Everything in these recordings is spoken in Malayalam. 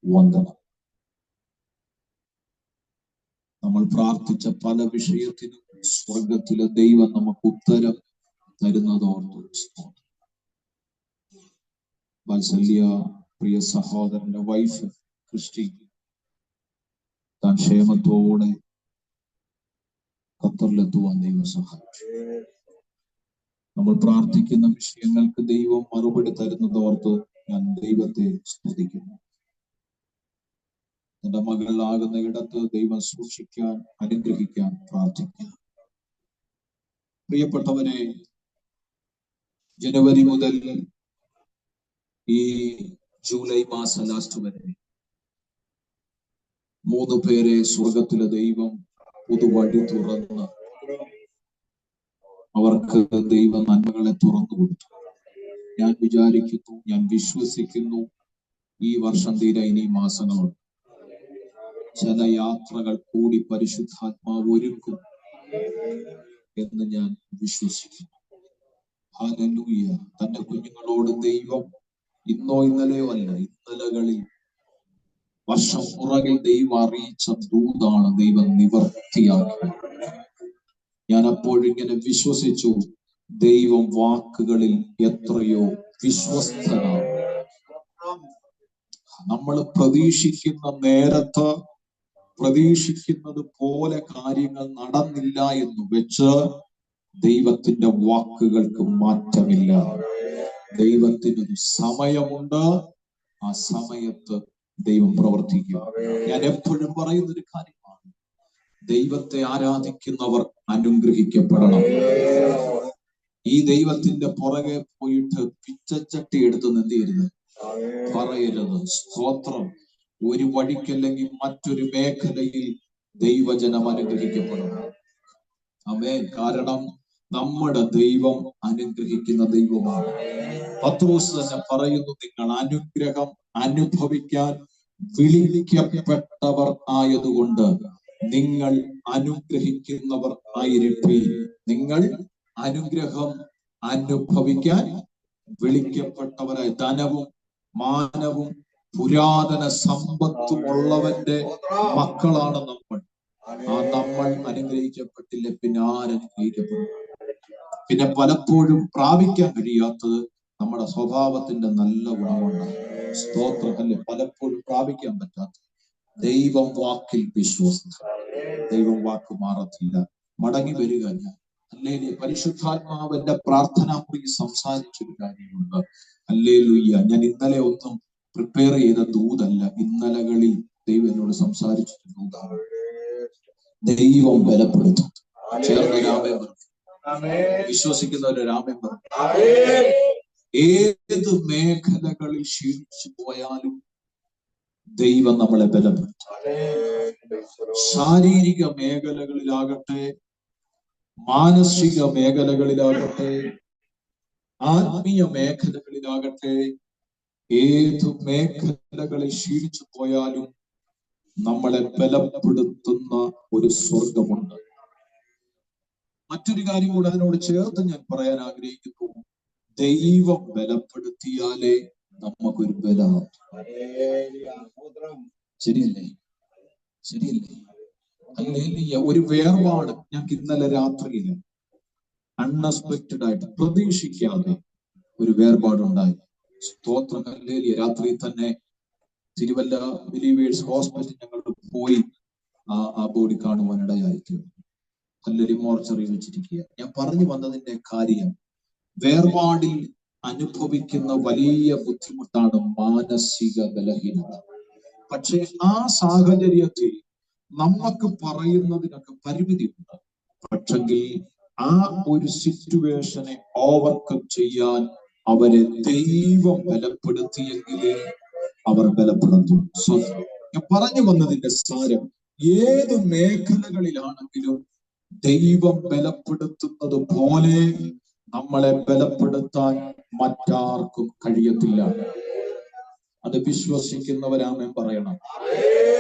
വന്ദനം. നമ്മൾ പ്രാർത്ഥിച്ച പല വിഷയത്തിനും സ്വർഗത്തിലെ ദൈവം നമുക്ക് ഉത്തരം തരുന്നതോർത്ത് വാത്സല്യ പ്രിയ സഹോദരന്റെ വൈഫ് ക്രിസ്റ്റി താൻ ക്ഷേമത്തോടെ ഖത്തറിലെത്തുവാൻ ദൈവം സഹായിച്ചു. നമ്മൾ പ്രാർത്ഥിക്കുന്ന വിഷയങ്ങൾക്ക് ദൈവം മറുപടി തരുന്നതോർത്ത് ഞാൻ ദൈവത്തെ സ്തുതിക്കുന്നു. എന്റെ മകളാകുന്ന ഇടത്ത് ദൈവം സൂക്ഷിക്കാൻ, അനുഗ്രഹിക്കാൻ പ്രാർത്ഥിക്കാം. പ്രിയപ്പെട്ടവരെ, ജനുവരി മുതൽ ഈ ജൂലൈ മാസം ലാസ്റ്റ് വരെ 3 പേരെ സ്വർഗത്തിലെ ദൈവം പുതുവഴി തുറന്ന് അവർക്ക് ദൈവ നന്മകളെ തുറന്നു കൊടുത്തു. ഞാൻ വിചാരിക്കുന്നു, ഞാൻ വിശ്വസിക്കുന്നു, ഈ വർഷം തീരെ ഇനി മാസങ്ങളുണ്ട്. ചില യാത്രകൾ കൂടി പരിശുദ്ധാത്മാവ് ഒരുക്കും എന്ന് ഞാൻ വിശ്വസിക്കുന്നു. ഹല്ലേലൂയ. തന്റെ കുഞ്ഞുങ്ങളോട് ദൈവം ഇന്നോ ഇന്നലെയോ അല്ല, ഇന്നലകളിൽ വർഷം പുറകിൽ ദൈവം അറിയിച്ച ദൂതാണ് ദൈവം നിവർത്തിയാക്കി. ഞാൻ അപ്പോഴിങ്ങനെ വിശ്വസിച്ചു, ദൈവം വാക്കുകളിൽ എത്രയോ വിശ്വസ്തനാണ്. നമ്മൾ പ്രതീക്ഷിക്കുന്ന നേരത്ത് പ്രതീക്ഷിക്കുന്നത് പോലെ കാര്യങ്ങൾ നടന്നില്ല എന്ന് വെച്ച് ദൈവത്തിന്റെ വാക്കുകൾക്ക് മാറ്റമില്ല. ദൈവത്തിനൊരു സമയമുണ്ട്, ആ സമയത്ത് ദൈവം പ്രവർത്തിക്കും. ഞാൻ എപ്പോഴും പറയുന്നൊരു കാര്യമാണ്, ദൈവത്തെ ആരാധിക്കുന്നവർ അനുഗ്രഹിക്കപ്പെടണം. ഈ ദൈവത്തിന്റെ പുറകെ പോയിട്ട് പിച്ചച്ചട്ടി എടുത്ത് എന്ത് ചെയ്യരുത്, പറയരുത്. സ്തോത്രം. ഒരു വഴിക്കല്ലെങ്കിൽ മറ്റൊരു മേഖലയിൽ ദൈവജനം അനുഗ്രഹിക്കപ്പെടണം. ആമേൻ. കാരണം നമ്മുടെ ദൈവം അനുഗ്രഹിക്കുന്ന ദൈവമാണ്. പത്രോസ് തന്നെ പറയുന്നു, നിങ്ങൾ അനുഗ്രഹം അനുഭവിക്കാൻ വിളിക്കപ്പെട്ടവർ ആയതുകൊണ്ട് നിങ്ങൾ അനുഗ്രഹിക്കുന്നവർ ആയിരിക്കും. നിങ്ങൾ അനുഗ്രഹം അനുഭവിക്കാൻ വിളിക്കപ്പെട്ടവരായി. ധനവും മാനവും പുരാതന സമ്പത്തും ഉള്ളവന്റെ മക്കളാണ് നമ്മൾ. നമ്മൾ അനുഗ്രഹിക്കപ്പെട്ടില്ല, പിന്നെ ആരനുഗ്രഹിക്കപ്പെടും? പിന്നെ പലപ്പോഴും പ്രാപിക്കാൻ കഴിയാത്തത് നമ്മുടെ സ്വഭാവത്തിന്റെ നല്ല ഗുണമുണ്ട്. സ്തോത്രമല്ലേ. പലപ്പോഴും പ്രാപിക്കാൻ പറ്റാത്ത ദൈവം വാക്കിൽ വിശ്വസിച്ച ദൈവം വാക്ക് മാറത്തില്ല. മടങ്ങി വരിക. അല്ലേലൂയ. പരിശുദ്ധാത്മാവിന്റെ പ്രാർത്ഥനാ മുറി സംസാരിച്ചൊരു കാര്യമുണ്ട്. ഹല്ലേലൂയ. ഞാൻ ഇന്നലെ ഒന്നും പ്രിപ്പയർ ചെയ്ത ദൂതല്ല, ഇന്നലകളിൽ ദൈവം എന്നോട് സംസാരിച്ചൊരു ദൂതാണ്. ദൈവം ബലപ്പെടുത്തും. ചേർന്ന് രാമേ പറഞ്ഞു. വിശ്വസിക്കുന്നവര് രാമേ പറഞ്ഞു. ഏത് മേഖലകളിൽ ക്ഷീണിച്ചു പോയാലും ദൈവം നമ്മളെ ബലപ്പെടുത്തും. ശാരീരിക മേഖലകളിലാകട്ടെ, മാനസിക മേഖലകളിലാകട്ടെ, ആത്മീയ മേഖലകളിലാകട്ടെ, ഏത് മേഖലകളിൽ ക്ഷീണിച്ചു പോയാലും നമ്മളെ ബലപ്പെടുത്തുന്ന ഒരു സ്വർഗമുണ്ട്. മറ്റൊരു കാര്യം കൂടെ അതിനോട് ചേർത്ത് ഞാൻ പറയാൻ ആഗ്രഹിക്കുന്നു. ദൈവം ബലപ്പെടുത്തിയാലേ നമുക്കൊരു ബലമാണ്. ശരിയല്ലേ? ശരിയല്ലേ? അല്ലെങ്കിൽ ഒരു വേർപാട് ഞങ്ങൾക്ക് ഇന്നലെ രാത്രിയിൽ അൺഎക്സ്പെക്റ്റഡ് ആയിട്ട്, പ്രതീക്ഷിക്കാതെ ഒരു വേർപാടുണ്ടായി. സ്തോത്രം. ഹല്ലേലൂയ. രാത്രി തന്നെ തിരുവല്ല ബിലീവേഴ്സ് ഹോസ്പിറ്റൽ ഞങ്ങൾ പോയി ആ ബോഡി കാണുവാനിടയായിട്ട് ഹല്ലേലൂയ മോർച്ചറി വെച്ചിരിക്കുക. ഞാൻ പറഞ്ഞു വന്നതിന്റെ കാര്യം, വേർപാടിൽ അനുഭവിക്കുന്ന വലിയ ബുദ്ധിമുട്ടാണ് മാനസിക ബലഹീനത. പക്ഷെ ആ സാഹചര്യത്തിൽ നമുക്ക് പറയുന്നതിനൊക്കെ പരിമിതിയുണ്ട്. പക്ഷെങ്കിൽ ആ ഒരു സിറ്റുവേഷനെ ഓവർകം ചെയ്യാൻ അവരെ ദൈവം ബലപ്പെടുത്തിയെങ്കിലേ അവർ ബലപ്പെടുത്തും. ഞാൻ പറഞ്ഞു വന്നതിന്റെ സാരം, ഏത് മേഖലകളിലാണെങ്കിലും ദൈവം ബലപ്പെടുത്തുന്നത് പോലെ നമ്മളെ ബലപ്പെടുത്താൻ മറ്റാർക്കും കഴിയത്തില്ല. അത് വിശ്വസിക്കുന്നവർ ആമേൻ പറയണം.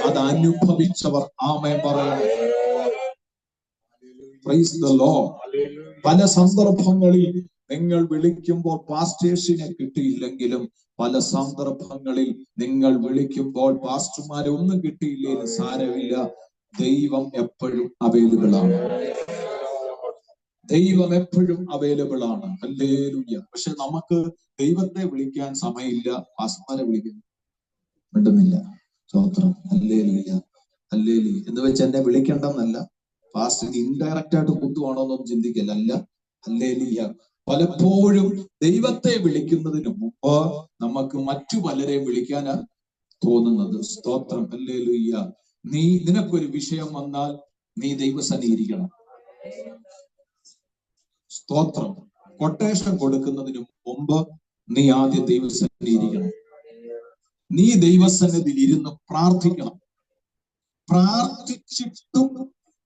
അത് അനുഭവിച്ചവർ ആമേൻ പറയണം. Price the Lord. പല സന്ദർഭങ്ങളിൽ നിങ്ങൾ വിളിക്കുമ്പോൾ പാസ്റ്റേഴ്സിനെ കിട്ടിയില്ലെങ്കിലും പല സന്ദർഭങ്ങളിൽ നിങ്ങൾ വിളിക്കുമ്പോൾ പാസ്റ്റർമാരെ ഒന്നും കിട്ടിയില്ലേലും സാരമില്ല, ദൈവം എപ്പോഴും അവൈലബിൾ ആണ്. ദൈവം എപ്പോഴും അവൈലബിൾ ആണ്. ഹല്ലേലൂയ. പക്ഷെ നമുക്ക് ദൈവത്തെ വിളിക്കാൻ സമയമില്ല, പാസ്റ്റർമാരെ വിളിക്കുന്നു മിണ്ടുന്നില്ല. സ്തോത്രം. Hallelujah, hallelujah. എന്ന് വെച്ച് എന്നെ വിളിക്കണ്ടെന്നല്ല, പാസ്റ്റർ ഇൻഡയറക്റ്റ് ആയിട്ട് കുത്തുവാണോന്നൊന്നും ചിന്തിക്കല്ല. അല്ല, ഹല്ലേലൂയ. പലപ്പോഴും ദൈവത്തെ വിളിക്കുന്നതിന് മുമ്പ് നമുക്ക് മറ്റു പലരെയും വിളിക്കാനാ തോന്നുന്നത്. സ്തോത്രം. ഹല്ലേലൂയ. നിനക്കൊരു വിഷയം വന്നാൽ നീ ദൈവസന്നിധിയിരിക്കണം. സ്തോത്രം. കൊട്ടേഷൻ കൊടുക്കുന്നതിന് മുമ്പ് നീ ആദ്യം ദൈവസന്നിധിയിരിക്കണം. നീ ദൈവസന്നിധിയിൽ ഇരുന്ന് പ്രാർത്ഥിക്കണം. പ്രാർത്ഥിച്ചിട്ടും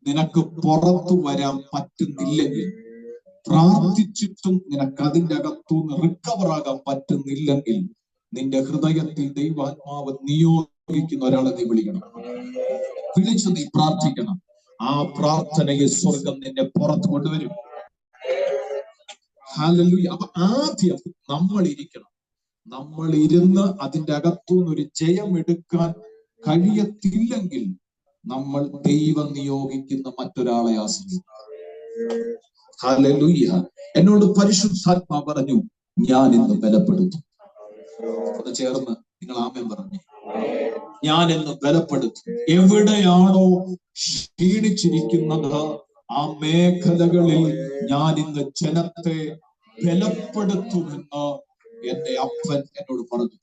നിനക്ക് പുറത്തു വരാൻ പറ്റുന്നില്ലെങ്കിൽ, പ്രാർത്ഥിച്ചിട്ടും നിനക്ക് അതിൻ്റെ അകത്തുനിന്ന് റിക്കവർ ആകാൻ പറ്റുന്നില്ലെങ്കിൽ, നിന്റെ ഹൃദയത്തിൽ ദൈവാത്മാവ് നിയോഗിക്കുന്ന ഒരാളെ നീ വിളിക്കണം. വിളിച്ചു നീ പ്രാർത്ഥിക്കണം. ആ പ്രാർത്ഥനയെ സ്വർഗം നിന്നെ പുറത്തു കൊണ്ടുവരും. ഹല്ലേലൂയ. അപ്പൊ ആദ്യം നമ്മൾ ഇരിക്കണം. നമ്മൾ ഇരുന്ന് അതിൻ്റെ അകത്തുനിന്ന് ഒരു ജയം എടുക്കാൻ കഴിയത്തില്ലെങ്കിൽ നമ്മൾ ദൈവം നിയോഗിക്കുന്ന മറ്റൊരാളെ ആശ്രയിക്കും. ഹല്ലേലൂയ. എന്നോട് പരിശുദ്ധാത്മാവ് പറഞ്ഞു, ഞാൻ ഇന്ന് ബലപ്പെടുത്തും. അത് ചേർന്ന് നിങ്ങൾ ആമേൻ പറഞ്ഞു. ഞാൻ ഇന്ന് ബലപ്പെടുത്തും. എവിടെയാണോ ക്ഷീണിച്ചിരിക്കുന്നത് ആ മേഖലകളിൽ ഞാൻ ഇന്ന് ജനത്തെ ബലപ്പെടുത്തുമെന്ന് എന്റെ അപ്പൻ എന്നോട് പറഞ്ഞു.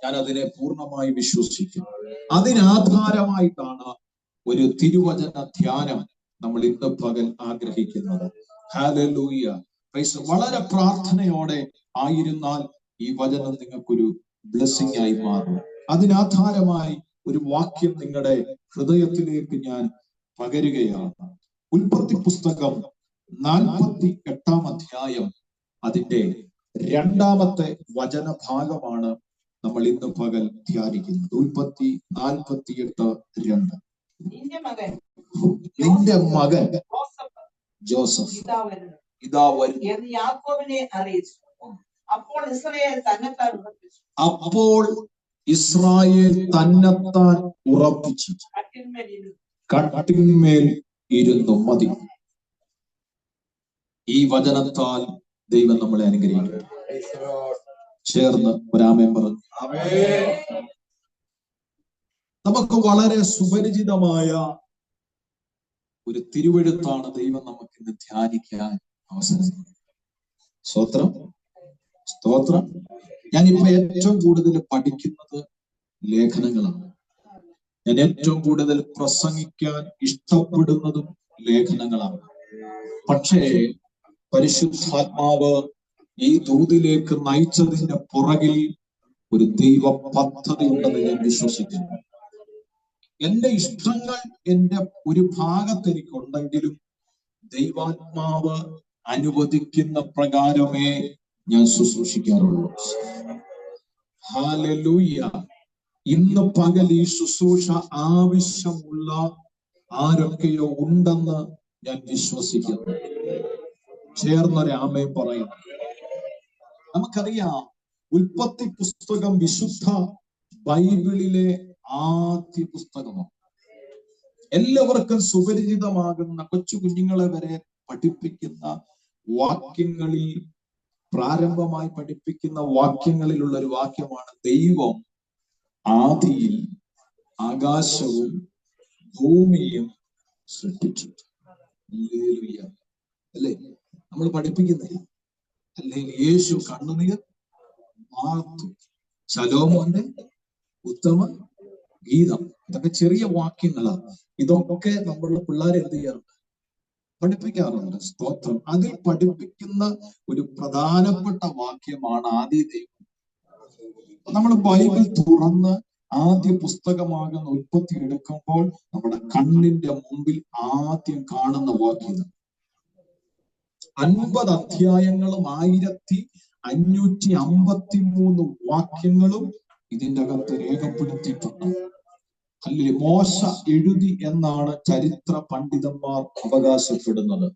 ഞാൻ അതിനെ പൂർണ്ണമായി വിശ്വസിക്കുന്നു. അതിനാധാരമായിട്ടാണ് ഒരു തിരുവചന ധ്യാനം നമ്മൾ ഇന്ന് പകൽ ആഗ്രഹിക്കുന്നത്. ഹല്ലേലൂയ. വളരെ പ്രാർത്ഥനയോടെ ആയിരുന്നാൽ ഈ വചനം നിങ്ങൾക്കൊരു ബ്ലെസ്സിംഗ് ആയി മാറും. അതിനാധാരമായി ഒരു വാക്യം നിങ്ങളുടെ ഹൃദയത്തിലേക്ക് ഞാൻ പകരുകയാണ്. ഉൽപ്പത്തി പുസ്തകം 48-ാം അധ്യായം അതിന്റെ 2-ാമത്തെ വചനഭാഗമാണ് നമ്മൾ ഇന്ന് പകൽ ധ്യാനിക്കുന്നത്. ഉൽപ്പത്തി 48:2. നിന്റെ മകൻ ജോസഫ് ഇതാ വരും എന്ന് യാക്കോബിനെ അറിയിച്ചു. അപ്പോൾ ഇസ്രായേൽ തന്നെത്താൻ ഉറപ്പിച്ചു കട്ടിന്മേൽ ഇരുന്നു മതി. ഈ വചനത്താൽ ദൈവം നമ്മളെ അനുഗ്രഹിക്കും. ചേർന്ന് ഒരാമേൻ പറഞ്ഞു. നമുക്ക് വളരെ സുപരിചിതമായ ഒരു തിരുവെഴുത്താണ് ദൈവം നമുക്ക് ഇന്ന് ധ്യാനിക്കാൻ അവസരം. സ്തോത്രം, സ്തോത്രം. ഞാനിപ്പോ ഏറ്റവും കൂടുതൽ പഠിക്കുന്നത് ലേഖനങ്ങളാണ്. ഞാൻ ഏറ്റവും കൂടുതൽ പ്രസംഗിക്കാൻ ഇഷ്ടപ്പെടുന്നതും ലേഖനങ്ങളാണ്. പക്ഷേ പരിശുദ്ധാത്മാവ് ഈ ദൂതിലേക്ക് നയിച്ചതിന്റെ പുറകിൽ ഒരു ദൈവ പദ്ധതി ഉണ്ടെന്ന് ഞാൻ വിശ്വസിക്കുന്നു. എന്റെ ഇഷ്ടങ്ങൾ എന്റെ ഒരു ഭാഗത്ത് എനിക്കുണ്ടെങ്കിലും ദൈവാത്മാവ് അനുവദിക്കുന്ന പ്രകാരമേ ഞാൻ ശുശ്രൂഷിക്കാറുള്ളൂ. ഹല്ലേലൂയ. ഇന്ന് പകൽ ഈ ശുശ്രൂഷ ആവശ്യമുള്ള ആരൊക്കെയോ ഉണ്ടെന്ന് ഞാൻ വിശ്വസിക്കുന്നു. ചേർന്നൊരു ആമേൻ പറയുന്നു. നമുക്കറിയാം, ഉൽപ്പത്തി പുസ്തകം വിശുദ്ധ ബൈബിളിലെ ആദ്യ പുസ്തകമാണ്. എല്ലാവർക്കും സുപരിചിതമാകുന്ന, കൊച്ചു കുഞ്ഞുങ്ങളെ വരെ പഠിപ്പിക്കുന്ന വാക്യങ്ങളിൽ, പ്രാരംഭമായി പഠിപ്പിക്കുന്ന വാക്യങ്ങളിലുള്ള ഒരു വാക്യമാണ്, ദൈവം ആദിയിൽ ആകാശവും ഭൂമിയും സൃഷ്ടിച്ചു. അല്ലേ നമ്മൾ പഠിപ്പിക്കുന്നില്ല? അല്ലെ യേശു കണ്ണുനീർ മാർത്തു, ശലോമോന്റെ ഉത്തമ ഗീതം. ഇതൊക്കെ ചെറിയ വാക്യങ്ങളാണ്. ഇതൊക്കെ നമ്മളുടെ പിള്ളേരെ എന്ത് ചെയ്യാറുണ്ട്? പഠിപ്പിക്കാറുണ്ട്. സ്തോത്രം. അതിൽ പഠിപ്പിക്കുന്ന ഒരു പ്രധാനപ്പെട്ട വാക്യമാണ് ആദി ദൈവം. നമ്മൾ ബൈബിൾ തുറന്ന് ആദ്യ പുസ്തകമാകുന്ന ഉൽപ്പത്തി എടുക്കുമ്പോൾ നമ്മുടെ കണ്ണിന്റെ മുമ്പിൽ ആദ്യം കാണുന്ന വാക്യം 50 അധ്യായങ്ങളും 1553 വാക്യങ്ങളും ഇതിൻ്റെ അകത്ത് രേഖപ്പെടുത്തിയിട്ടുണ്ട്. അല്ലെങ്കിൽ മോശ എഴുതി എന്നാണ് ചരിത്ര പണ്ഡിതന്മാർ അവകാശപ്പെടുന്നത്.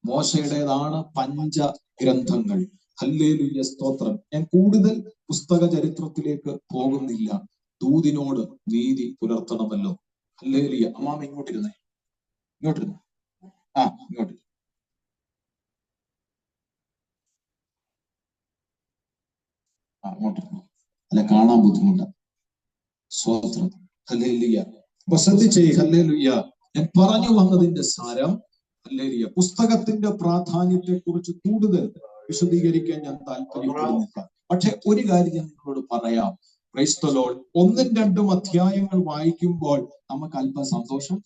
മോശയുടേതാണ് പഞ്ചഗ്രന്ഥങ്ങൾ. ഹല്ലേലൂയ, സ്തോത്രം. ഞാൻ കൂടുതൽ പുസ്തക ചരിത്രത്തിലേക്ക് പോകുന്നില്ല. ദൂതിനോട് നീതി പുലർത്തണമല്ലോ. ഹല്ലേലൂയ. അമ്മാമ ഇങ്ങോട്ടിരുന്നേ, ഇങ്ങോട്ടിരുന്നു. ഇങ്ങോട്ട്. അങ്ങോട്ടിരുന്നു. അല്ല, കാണാൻ ബുദ്ധിമുട്ടാണ്. സ്തോത്രം. ഹല്ലേലൂയ. അപ്പൊ ശ്രദ്ധിച്ചേ. ഹല്ലേലൂയ. ഞാൻ പറഞ്ഞു വന്നതിന്റെ സാരം, ഹല്ലേലൂയ, പുസ്തകത്തിന്റെ പ്രാധാന്യത്തെ കുറിച്ച് കൂടുതൽ വിശദീകരിക്കാൻ ഞാൻ താല്പര്യപ്പെടുന്നില്ല. പക്ഷെ ഒരു കാര്യം ഞാൻ നിങ്ങളോട് പറയാം. Praise the lord. 1ഉം 2ഉം അധ്യായങ്ങൾ വായിക്കുമ്പോൾ നമുക്ക് അല്പം സന്തോഷം.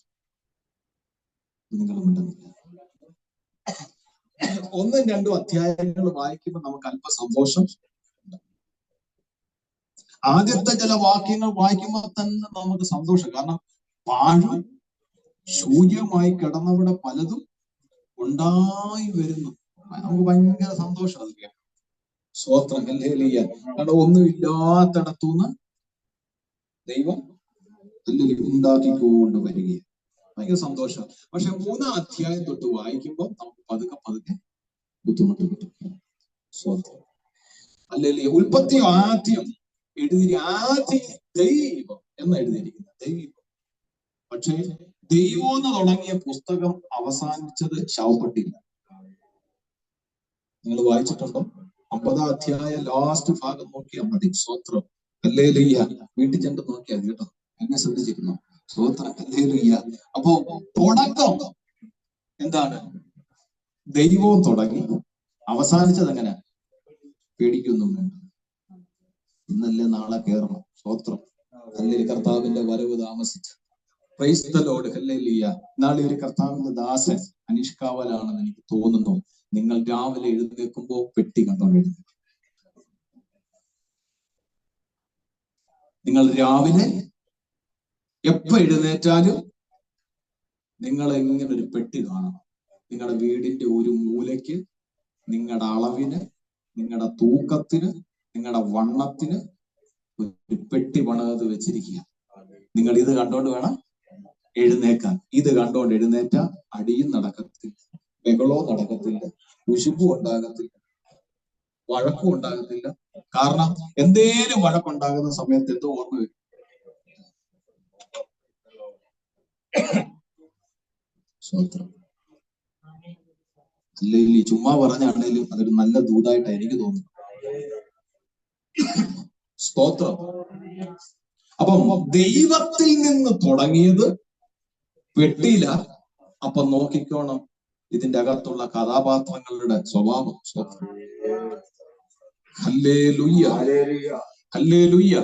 നിങ്ങൾ മിണ്ടുന്നില്ല. 1ഉം 2ഉം അധ്യായങ്ങൾ വായിക്കുമ്പോൾ നമുക്ക് അല്പം സന്തോഷം. ആദ്യത്തെ ചില വാക്യങ്ങൾ വായിക്കുമ്പോൾ തന്നെ നമുക്ക് സന്തോഷം. കാരണം പാഴും ശൂന്യമായി കിടന്നവിടെ പലതും ഉണ്ടായി വരുന്നു. നമുക്ക് ഭയങ്കര സന്തോഷം. അതൊക്കെ സ്തോത്രം. ഹല്ലേലൂയ. കാരണം ഒന്നുമില്ലാത്തിടത്തുനിന്ന് ദൈവം ഉണ്ടാക്കിക്കൊണ്ട് വരികയാണ്. ഭയങ്കര സന്തോഷം. പക്ഷെ 3ആം അധ്യായം തൊട്ട് വായിക്കുമ്പോൾ നമുക്ക് പതുക്കെ പതുക്കെ ബുദ്ധിമുട്ട് കിട്ടും. സ്തോത്രം. ഹല്ലേലൂയ. ഉൽപ്പത്തി ആദ്യം ദൈവം എന്ന് എഴുതിയിരിക്കുന്നത് ദൈവം. പക്ഷേ ദൈവം എന്ന് തുടങ്ങിയ പുസ്തകം അവസാനിച്ചത് ശവപ്പെട്ടില്ല. നിങ്ങൾ വായിച്ചിട്ടുണ്ടോ? 50ആം അധ്യായ ലാസ്റ്റ് ഭാഗം നോക്കിയാൽ മതി. സ്തോത്രം. ഹല്ലേലൂയ. വീട്ടിൽ ചെന്ന് നോക്കിയാൽ കേട്ടോ. എന്നെ ശ്രദ്ധിച്ചിരുന്നു. സ്തോത്രം. ഹല്ലേലൂയ. അപ്പോ തുടക്കം എന്താണ്? ദൈവവും തുടങ്ങി. അവസാനിച്ചത് എങ്ങനെ? പേടിക്കൊന്നും വേണ്ട. ഇന്നല്ലേ നാളെ കയറണം. സ്തോത്രം. ഹല്ലേലൂയ. കർത്താവിന്റെ വരവ് താമസിച്ചു. Price the lord. ഹല്ലേലൂയ. നാളെ ഒരു കർത്താവിന്റെ ദാസൻ അനീഷ്കാവലാണെന്ന് എനിക്ക് തോന്നുന്നു. നിങ്ങൾ രാവിലെ എഴുന്നേൽക്കുമ്പോൾ പെട്ടി കണ്ടോണ്ട് എഴുന്നേൽക്കും. നിങ്ങൾ രാവിലെ എപ്പോ എഴുന്നേറ്റാലും നിങ്ങൾ ഇങ്ങനെ ഒരു പെട്ടി കാണണം. നിങ്ങളുടെ വീടിന്റെ ഒരു മൂലയ്ക്ക് നിങ്ങളുടെ അളവിന്, നിങ്ങളുടെ തൂക്കത്തിന്, നിങ്ങളുടെ വണ്ണത്തിന് ഒരു പെട്ടി പണത് വെച്ചിരിക്കുക. നിങ്ങൾ ഇത് കണ്ടോണ്ട് വേണം എഴുന്നേക്കാൻ. ഇത് കണ്ടോണ്ട് എഴുന്നേറ്റ അടിയും നടക്കത്തില്ല, ബഹളവും നടക്കത്തില്ല, ഉശുബും ഉണ്ടാകത്തില്ല, വഴക്കും ഉണ്ടാകത്തില്ല. കാരണം എന്തേലും വഴക്കുണ്ടാകുന്ന സമയത്ത് എന്തോ ഓർമ്മ വരും. സ്തോത്രം. അല്ലെങ്കിൽ ചുമ്മാ പറഞ്ഞാണേലും അതൊരു നല്ല ദൂതായിട്ടാണ് എനിക്ക് തോന്നുന്നു. സ്തോത്രം. അപ്പം ദൈവത്തിൽ നിന്ന് തുടങ്ങിയത് പെട്ടിയില. അപ്പൊ നോക്കിക്കോണം ഇതിന്റെ അകത്തുള്ള കഥാപാത്രങ്ങളുടെ സ്വഭാവം. ഹല്ലേലൂയ. ഹല്ലേലൂയ.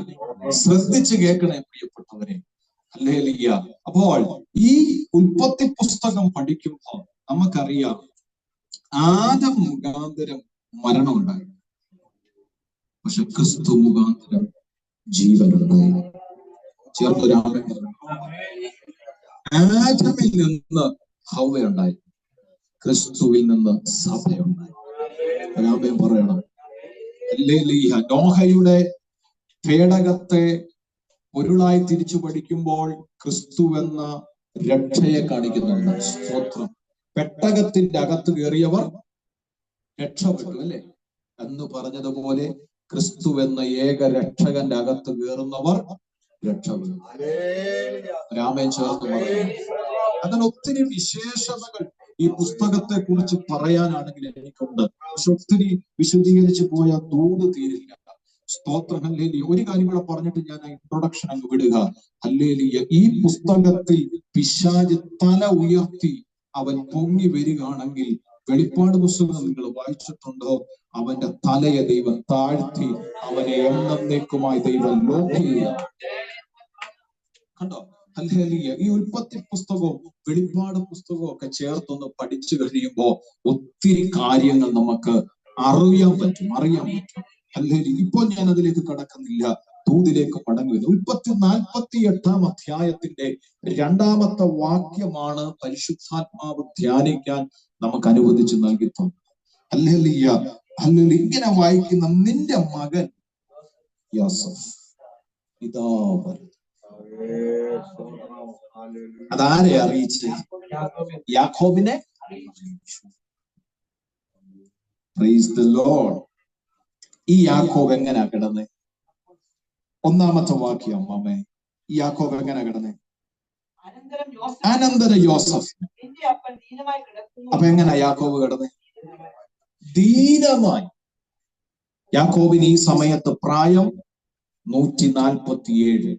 ശ്രദ്ധിച്ച് കേൾക്കണേ പ്രിയപ്പെട്ടവരെ. ഹല്ലേലൂയ. അപ്പോൾ ഈ ഉൽപ്പത്തി പുസ്തകം പഠിക്കുമ്പോൾ നമുക്കറിയാം ആദം മുഖാന്തരം മരണം ഉണ്ടായി, പക്ഷെ ക്രിസ്തു മുഖാന്തരം ജീവനുണ്ടായി. ചേർത്തൊരാമൻ. ആദമിൽ നിന്ന് ഹവ്വയുണ്ടായി, ക്രിസ്തുവിൽ നിന്ന് സഭയുണ്ടായി. ഒരാമൻ പറയണം. ഹല്ലേലൂയ. നോഹയുടെ പേടകത്തെ പൊരുളായി തിരിച്ചു പഠിക്കുമ്പോൾ ക്രിസ്തു എന്ന രക്ഷയെ കാണിക്കുന്നുണ്ട്. സ്തോത്രം. പെട്ടകത്തിന്റെ അകത്ത് കയറിയവർ രക്ഷപ്പെട്ടു, അല്ലെ എന്ന് പറഞ്ഞതുപോലെ ക്രിസ്തു എന്ന ഏക രക്ഷകന്റെ അകത്ത് കയറുന്നവർ രക്ഷപ്പെടും. രാമൻ ചേർത്ത് പറഞ്ഞു. അങ്ങനെ ഒത്തിരി വിശേഷതകൾ ഈ പുസ്തകത്തെ കുറിച്ച് പറയാനാണെങ്കിൽ എനിക്കുണ്ട്. പക്ഷെ ഒത്തിരി വിശദീകരിച്ചു പോയാൽ ദൂത് തീരില്ല. സ്തോത്രം. ഹല്ലേലൂയ. ഒരു കാര്യം കൂടെ പറഞ്ഞിട്ട് ഞാൻ ഇൻട്രൊഡക്ഷൻ അങ്ങ് വിടുക. ഹല്ലേലൂയ. ഈ പുസ്തകത്തിൽ പിശാച് തല ഉയർത്തി അവൻ പൊങ്ങി വരികയാണെങ്കിൽ, വെളിപ്പാട് പുസ്തകം നിങ്ങൾ വായിച്ചിട്ടുണ്ടോ? അവന്റെ തലയെ ദൈവം താഴ്ത്തി അവനെ എന്നേക്കുമായി ദൈവം ലോക്ക് ചെയ്യുക. കണ്ടോ? ഹല്ലേലൂയ. ഈ ഉൽപ്പത്തി പുസ്തകവും വെളിപ്പാട് പുസ്തകവും ഒക്കെ ചേർത്തൊന്ന് പഠിച്ചു കഴിയുമ്പോ ഒത്തിരി കാര്യങ്ങൾ നമുക്ക് അറിയാൻ പറ്റും. ഹല്ലേലൂയ. ഇപ്പോൾ ഞാൻ അതിലേക്ക് കടക്കുന്നില്ല, ദൂതിലേക്ക് മടങ്ങി വരുന്നു. 48-ാം അധ്യായത്തിന്റെ 2-ാമത്തെ വാക്യമാണ് പരിശുദ്ധാത്മാവ് ധ്യാനിക്കാൻ നമുക്ക് അനുവദിച്ച് നൽകിയിട്ടുണ്ട്. ഹല്ലേലൂയ. ഹല്ലേലൂയ. ഇങ്ങനെ വായിക്കുന്ന നിന്റെ മകൻ യോസഫ് ഇതാ വരും. അതാരെ അറിയിച്ച്? യാക്കോബിനെ. Price the Lord. ഈ യാക്കോബ് എങ്ങനെയാ കിടന്നേ? ഒന്നാമത്തെ വാക്യം അമ്മേ, ഈ യാക്കോബ് എങ്ങനെയാ കിടന്നേ? അനന്തര യോസഫ്. അപ്പൊ എങ്ങനെയാ യാക്കോബ് കിടന്നേ? ദീനമായി. യാക്കോബിന് ഈ സമയത്ത് പ്രായം 147.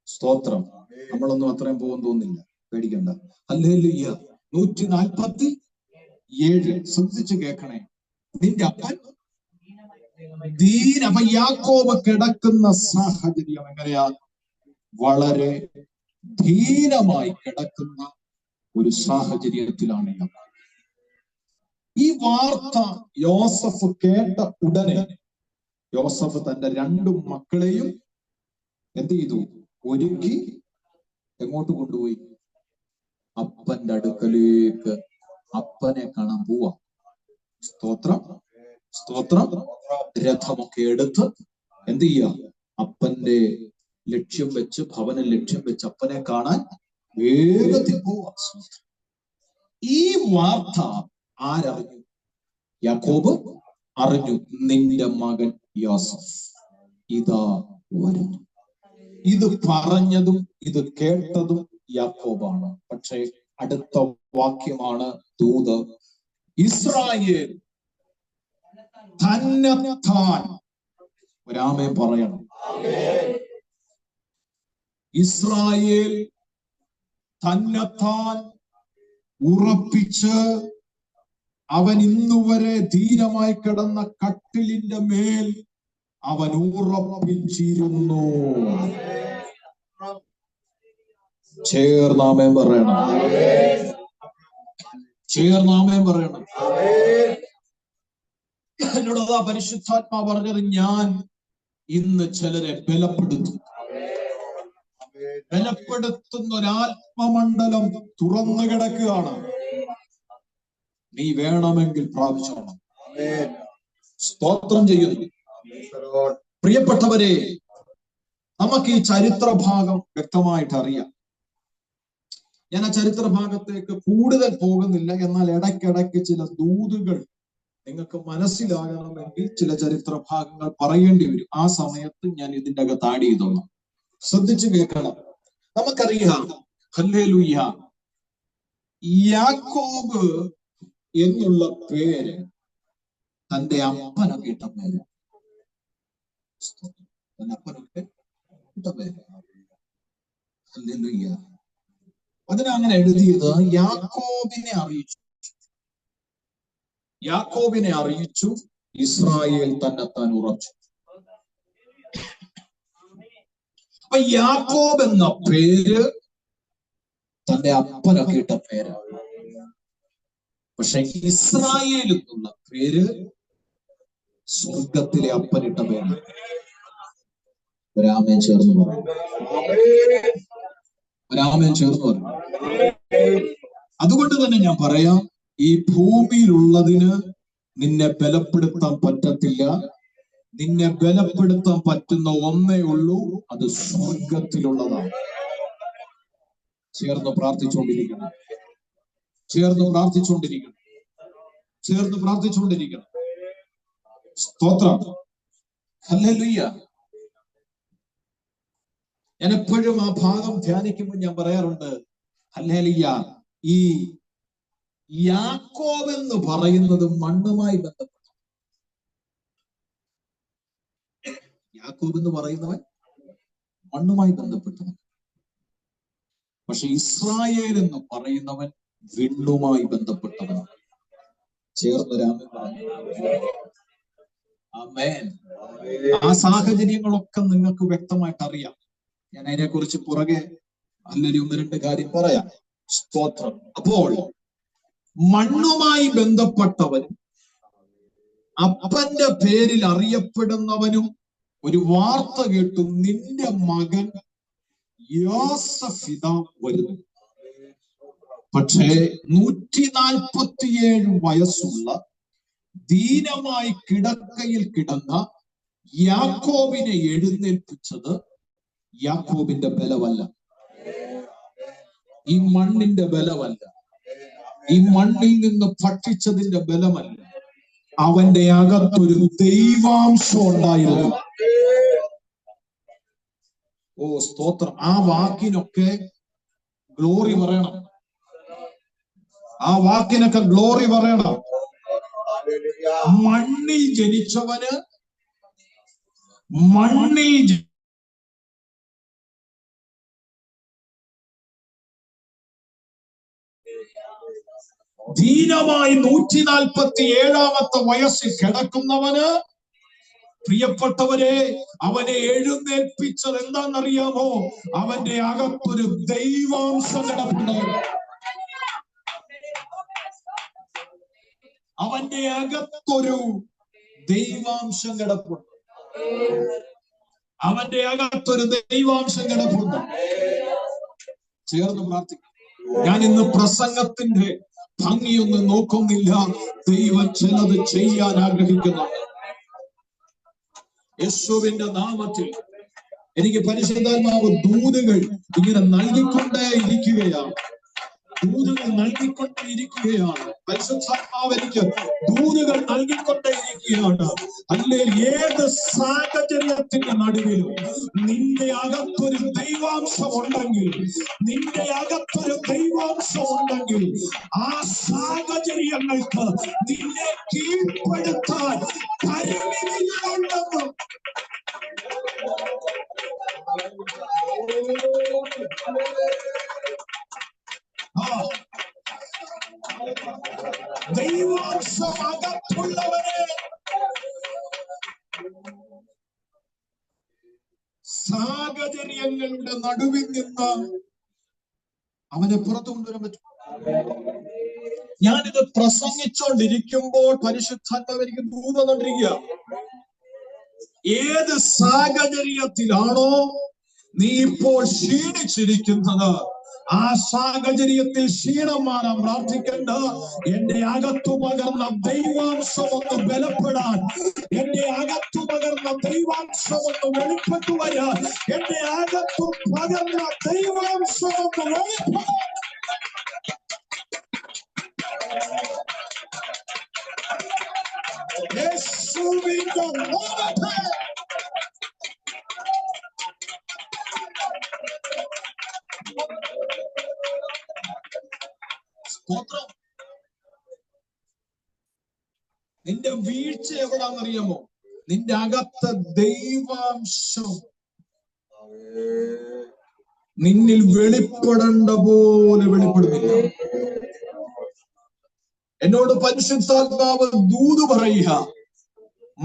സ്തോത്രം. നമ്മളൊന്നും അത്രയും പോകും തോന്നില്ല, പേടിക്കണ്ട. ഹല്ലേലൂയ. 147. ശ്രദ്ധിച്ച് കേൾക്കണേ. നിന്റെ അപ്പൻ അപ്പൊ യാക്കോബ് കിടക്കുന്ന സാഹചര്യം എങ്ങനെയാ? വളരെ ധീരമായി കിടക്കുന്ന ഒരു സാഹചര്യത്തിലാണ് യാക്കോബ്. ഈ വാർത്ത യോസഫ് കേട്ട ഉടനെ യോസഫ് തന്റെ 2 മക്കളെയും എന്ത് ചെയ്തു? ഒരുക്കി എങ്ങോട്ട് കൊണ്ടുപോയി? അപ്പന്റെ അടുക്കലേക്ക് അപ്പനെ കാണാൻ പോവാ. സ്തോത്രം, സ്തോത്രം. രഥമൊക്കെ എടുത്ത് എന്ത് ചെയ്യാ? അപ്പന്റെ ലക്ഷ്യം വെച്ച്, ഭവനം ലക്ഷ്യം വെച്ച് അപ്പനെ കാണാൻ വേഗത്തിൽ പോവാ. ഈ വാർത്ത ആരറിഞ്ഞു? യാക്കോബ് അറിഞ്ഞു. നിന്റെ മകൻ യോസഫ് ഇതാ വരുന്നു. ഇത് പറഞ്ഞതും ഇത് കേട്ടതും യാക്കോബാണ്. പക്ഷെ അടുത്ത വാക്യമാണ് ദൂത്. ഇസ്രായേൽ തന്നെത്താൻ, ഒരാമേൻ പറയണം, ഇസ്രായേൽ തന്നെത്താൻ ഉറപ്പിച്ച് അവൻ ഇന്നുവരെ ധീരമായി കിടന്ന കട്ടിലിന്റെ മേൽ അവൻ ഉറപ്പിച്ചിരുന്നു. ചേർന്നാമേൻ പറയണം, ചേർന്നാമേൻ പറയണം. എന്നോടതാ പരിശുദ്ധാത്മാ പറഞ്ഞത്, ഞാൻ ഇന്ന് ചിലരെ ബലപ്പെടുത്തും. ബലപ്പെടുത്തുന്ന ഒരാത്മമണ്ഡലം തുറന്നു കിടക്കുകയാണ്. നീ വേണമെങ്കിൽ പ്രാപിച്ചോണം. സ്തോത്രം ചെയ്യുന്നു. പ്രിയപ്പെട്ടവരെ, നമുക്ക് ഈ ചരിത്ര ഭാഗം വ്യക്തമായിട്ട് അറിയാം. ഞാൻ ആ ചരിത്ര ഭാഗത്തേക്ക് കൂടുതൽ പോകുന്നില്ല. എന്നാൽ ഇടയ്ക്കിടയ്ക്ക് ചില ദൂതുകൾ നിങ്ങൾക്ക് മനസ്സിലാകണമെങ്കിൽ ചില ചരിത്ര ഭാഗങ്ങൾ പറയേണ്ടി വരും. ആ സമയത്ത് ഞാൻ ഇതിന്റെ അകത്ത് ആഡ് ചെയ്തോളാം. ശ്രദ്ധിച്ചു കേൾക്കണം. നമുക്കറിയാം, ഹല്ലേലൂയ, യാക്കോബ് എന്നുള്ള പേര് തന്റെ അപ്പനൊക്കെ ഇട്ട പേര്. തന്റെ അപ്പനൊക്കെ ഇട്ട പേര്. ഹല്ലേലൂയ. അതിനങ്ങനെ എഴുതിയത് യാക്കോബിനെ അറിയിച്ചു. യാക്കോബിനെ അറിയിച്ചു, ഇസ്രായേൽ തന്നെത്താൻ ഉറച്ചു. അപ്പൊ യാക്കോബ് എന്ന പേര് തന്റെ അപ്പനൊക്കെ ഇട്ട പേരാണ്. പക്ഷെ ഇസ്രായേൽ എന്നുള്ള പേര് സ്വർഗത്തിലെ അപ്പനിട്ട പേരാണ്. ഒരാമേൻ ചേർന്ന് പറഞ്ഞു, ഒരാമേൻ ചേർന്ന് പറഞ്ഞു. അതുകൊണ്ട് തന്നെ ഞാൻ പറയാം, ഈ ഭൂമിയിലുള്ളതിന് നിന്നെ ബലപ്പെടുത്താൻ പറ്റത്തില്ല. നിന്നെ ബലപ്പെടുത്താൻ പറ്റുന്ന ഒന്നേ ഉള്ളൂ, അത് സ്വർഗത്തിലുള്ളതാണ്. ചേർന്ന് പ്രാർത്ഥിച്ചുകൊണ്ടിരിക്കണം, ചേർന്ന് പ്രാർത്ഥിച്ചുകൊണ്ടിരിക്കണം, ചേർന്ന് പ്രാർത്ഥിച്ചുകൊണ്ടിരിക്കണം. സ്തോത്രം. ഹല്ലേലൂയ. ഞാൻ എപ്പോഴും ആ ഭാഗം ധ്യാനിക്കുമ്പോൾ ഞാൻ പറയാറുണ്ട്, ഹല്ലേലൂയ, ഈ യാക്കോബ് എന്ന് പറയുന്നത് മണ്ണുമായി ബന്ധപ്പെട്ട, യാക്കോബ് എന്ന് പറയുന്നവൻ മണ്ണുമായി ബന്ധപ്പെട്ടവൻ. പക്ഷെ ഇസ്രായേൽ എന്ന് പറയുന്നവൻ വിണ്ണുമായി ബന്ധപ്പെട്ടവനാണ്. ചേർന്നൊരാമേൻ പറഞ്ഞു. ആമേൻ. ആ സാഹചര്യങ്ങളൊക്കെ നിങ്ങൾക്ക് വ്യക്തമായിട്ട് അറിയാം. ഞാൻ അതിനെക്കുറിച്ച് പുറകെ നല്ലൊരു 1-2 കാര്യം പറയാം. സ്തോത്രം. അപ്പോൾ മണ്ണുമായി ബന്ധപ്പെട്ടവനും അപ്പന്റെ പേരിൽ അറിയപ്പെടുന്നവനും ഒരു വാർത്ത കേട്ടു, നിന്റെ മകൻ യോസഫ് ഇതാ വരുന്നു. പക്ഷേ 147 വയസ്സുള്ള ദീനമായി കിടക്കയിൽ കിടന്ന യാക്കോബിനെ എഴുന്നേൽപ്പിച്ചത് യാക്കോബിന്റെ ബലമല്ല, ഈ മണ്ണിന്റെ ബലമല്ല, ഈ മണ്ണിൽ നിന്ന് ഭക്ഷിച്ചതിന്റെ ബലമല്ല, അവന്റെ അകത്തൊരു ദൈവാംശം ഉണ്ടായിരുന്നു. ഓ സ്തോത്രം. ആ വാക്കിനൊക്കെ ഗ്ലോറി പറയണം. ആ വാക്കിനൊക്കെ ഗ്ലോറി പറയണം. മണ്ണിൽ ജനിച്ചവന് മണ്ണിൽ ദീനമായി 147 വയസ്സിൽ കിടക്കുന്നവന്, പ്രിയപ്പെട്ടവരെ, അവനെ എഴുന്നേൽപ്പിച്ചത് എന്താണെന്നറിയാമോ? അവന്റെ അകത്തൊരു ദൈവാംശം കിടപ്പുണ്ട്. അവന്റെ അകത്തൊരു ദൈവാംശം കിടപ്പുണ്ട്. അവന്റെ അകത്തൊരു ദൈവാംശം കിടപ്പുണ്ട്. ചേർന്ന് പ്രാർത്ഥിക്കും. ഞാൻ ഇന്ന് പ്രസംഗത്തിന്റെ ഭംഗിയൊന്നും നോക്കുന്നില്ല. ദൈവം ചിലത് ചെയ്യാൻ ആഗ്രഹിക്കുന്നുണ്ട്. യേശുവിന്റെ നാമത്തിൽ എനിക്ക് പരിശുദ്ധാത്മാവ് ദൂതുകൾ ഇങ്ങനെ നൽകിക്കൊണ്ടേ ഇരിക്കുകയാണ്. ദൂതുകൾ നൽകിക്കൊണ്ടേയിരിക്കുകയാണ്. പരിശുദ്ധാത്മാവ് എനിക്ക് ദൂതുകൾ നൽകിക്കൊണ്ടേയിരിക്കുകയാണ്. അല്ലേ, ഏത് സാഹചര്യത്തിന്റെ നടുവിലും നിന്റെ അകത്തൊരു ദൈവാംശം ഉണ്ടെങ്കിൽ, നിന്റെ അകത്തൊരു ദൈവാംശം ഉണ്ടെങ്കിൽ, ആ സാഹചര്യങ്ങൾക്ക് നിന്നെ കീഴ്പ്പെടുത്താൻ പരിമിതികളുണ്ടെന്നും ദൈവാംശം അകത്തുള്ളവരെ സാഹചര്യങ്ങളുടെ നടുവിൽ നിന്ന് അവനെ പുറത്തു കൊണ്ടുവരാൻ പറ്റും. ഞാനിത് പ്രസംഗിച്ചുകൊണ്ടിരിക്കുമ്പോൾ പരിശുദ്ധാത്മാവ് എനിക്ക് ദൂത് തന്നിരിക്കുക. ഏത് സാഹചര്യത്തിലാണോ നീ ഇപ്പോൾ ക്ഷീണിച്ചിരിക്കുന്നത്, ആ സാഹചര്യത്തിൽ ക്ഷീണം മാറാൻ പ്രാർത്ഥിക്കേണ്ട. എന്റെ അകത്തു പകർന്ന ദൈവാംശം ഒന്ന് ബലപ്പെടാൻ, എന്റെ അകത്തു പകർന്ന ദൈവാംശം ഒന്ന് വെളിപ്പെട്ടു വരാൻ, എന്റെ അകത്തു പകർന്ന ദൈവാംശം ഒന്ന് വെളിപ്പെടാൻ. യേശുവിന്റെ നാമത്തിൽ സ്തോത്രം. നിന്റെ വീഴ്ച എവിടാന്നറിയാമോ? നിന്റെ അകത്ത് ദൈവാംശം നിന്നിൽ വെളിപ്പെടേണ്ട പോലെ വെളിപ്പെടുന്നില്ല. എന്നോട് പരിശുദ്ധാത്മാവ് ദൂത് പറയുക,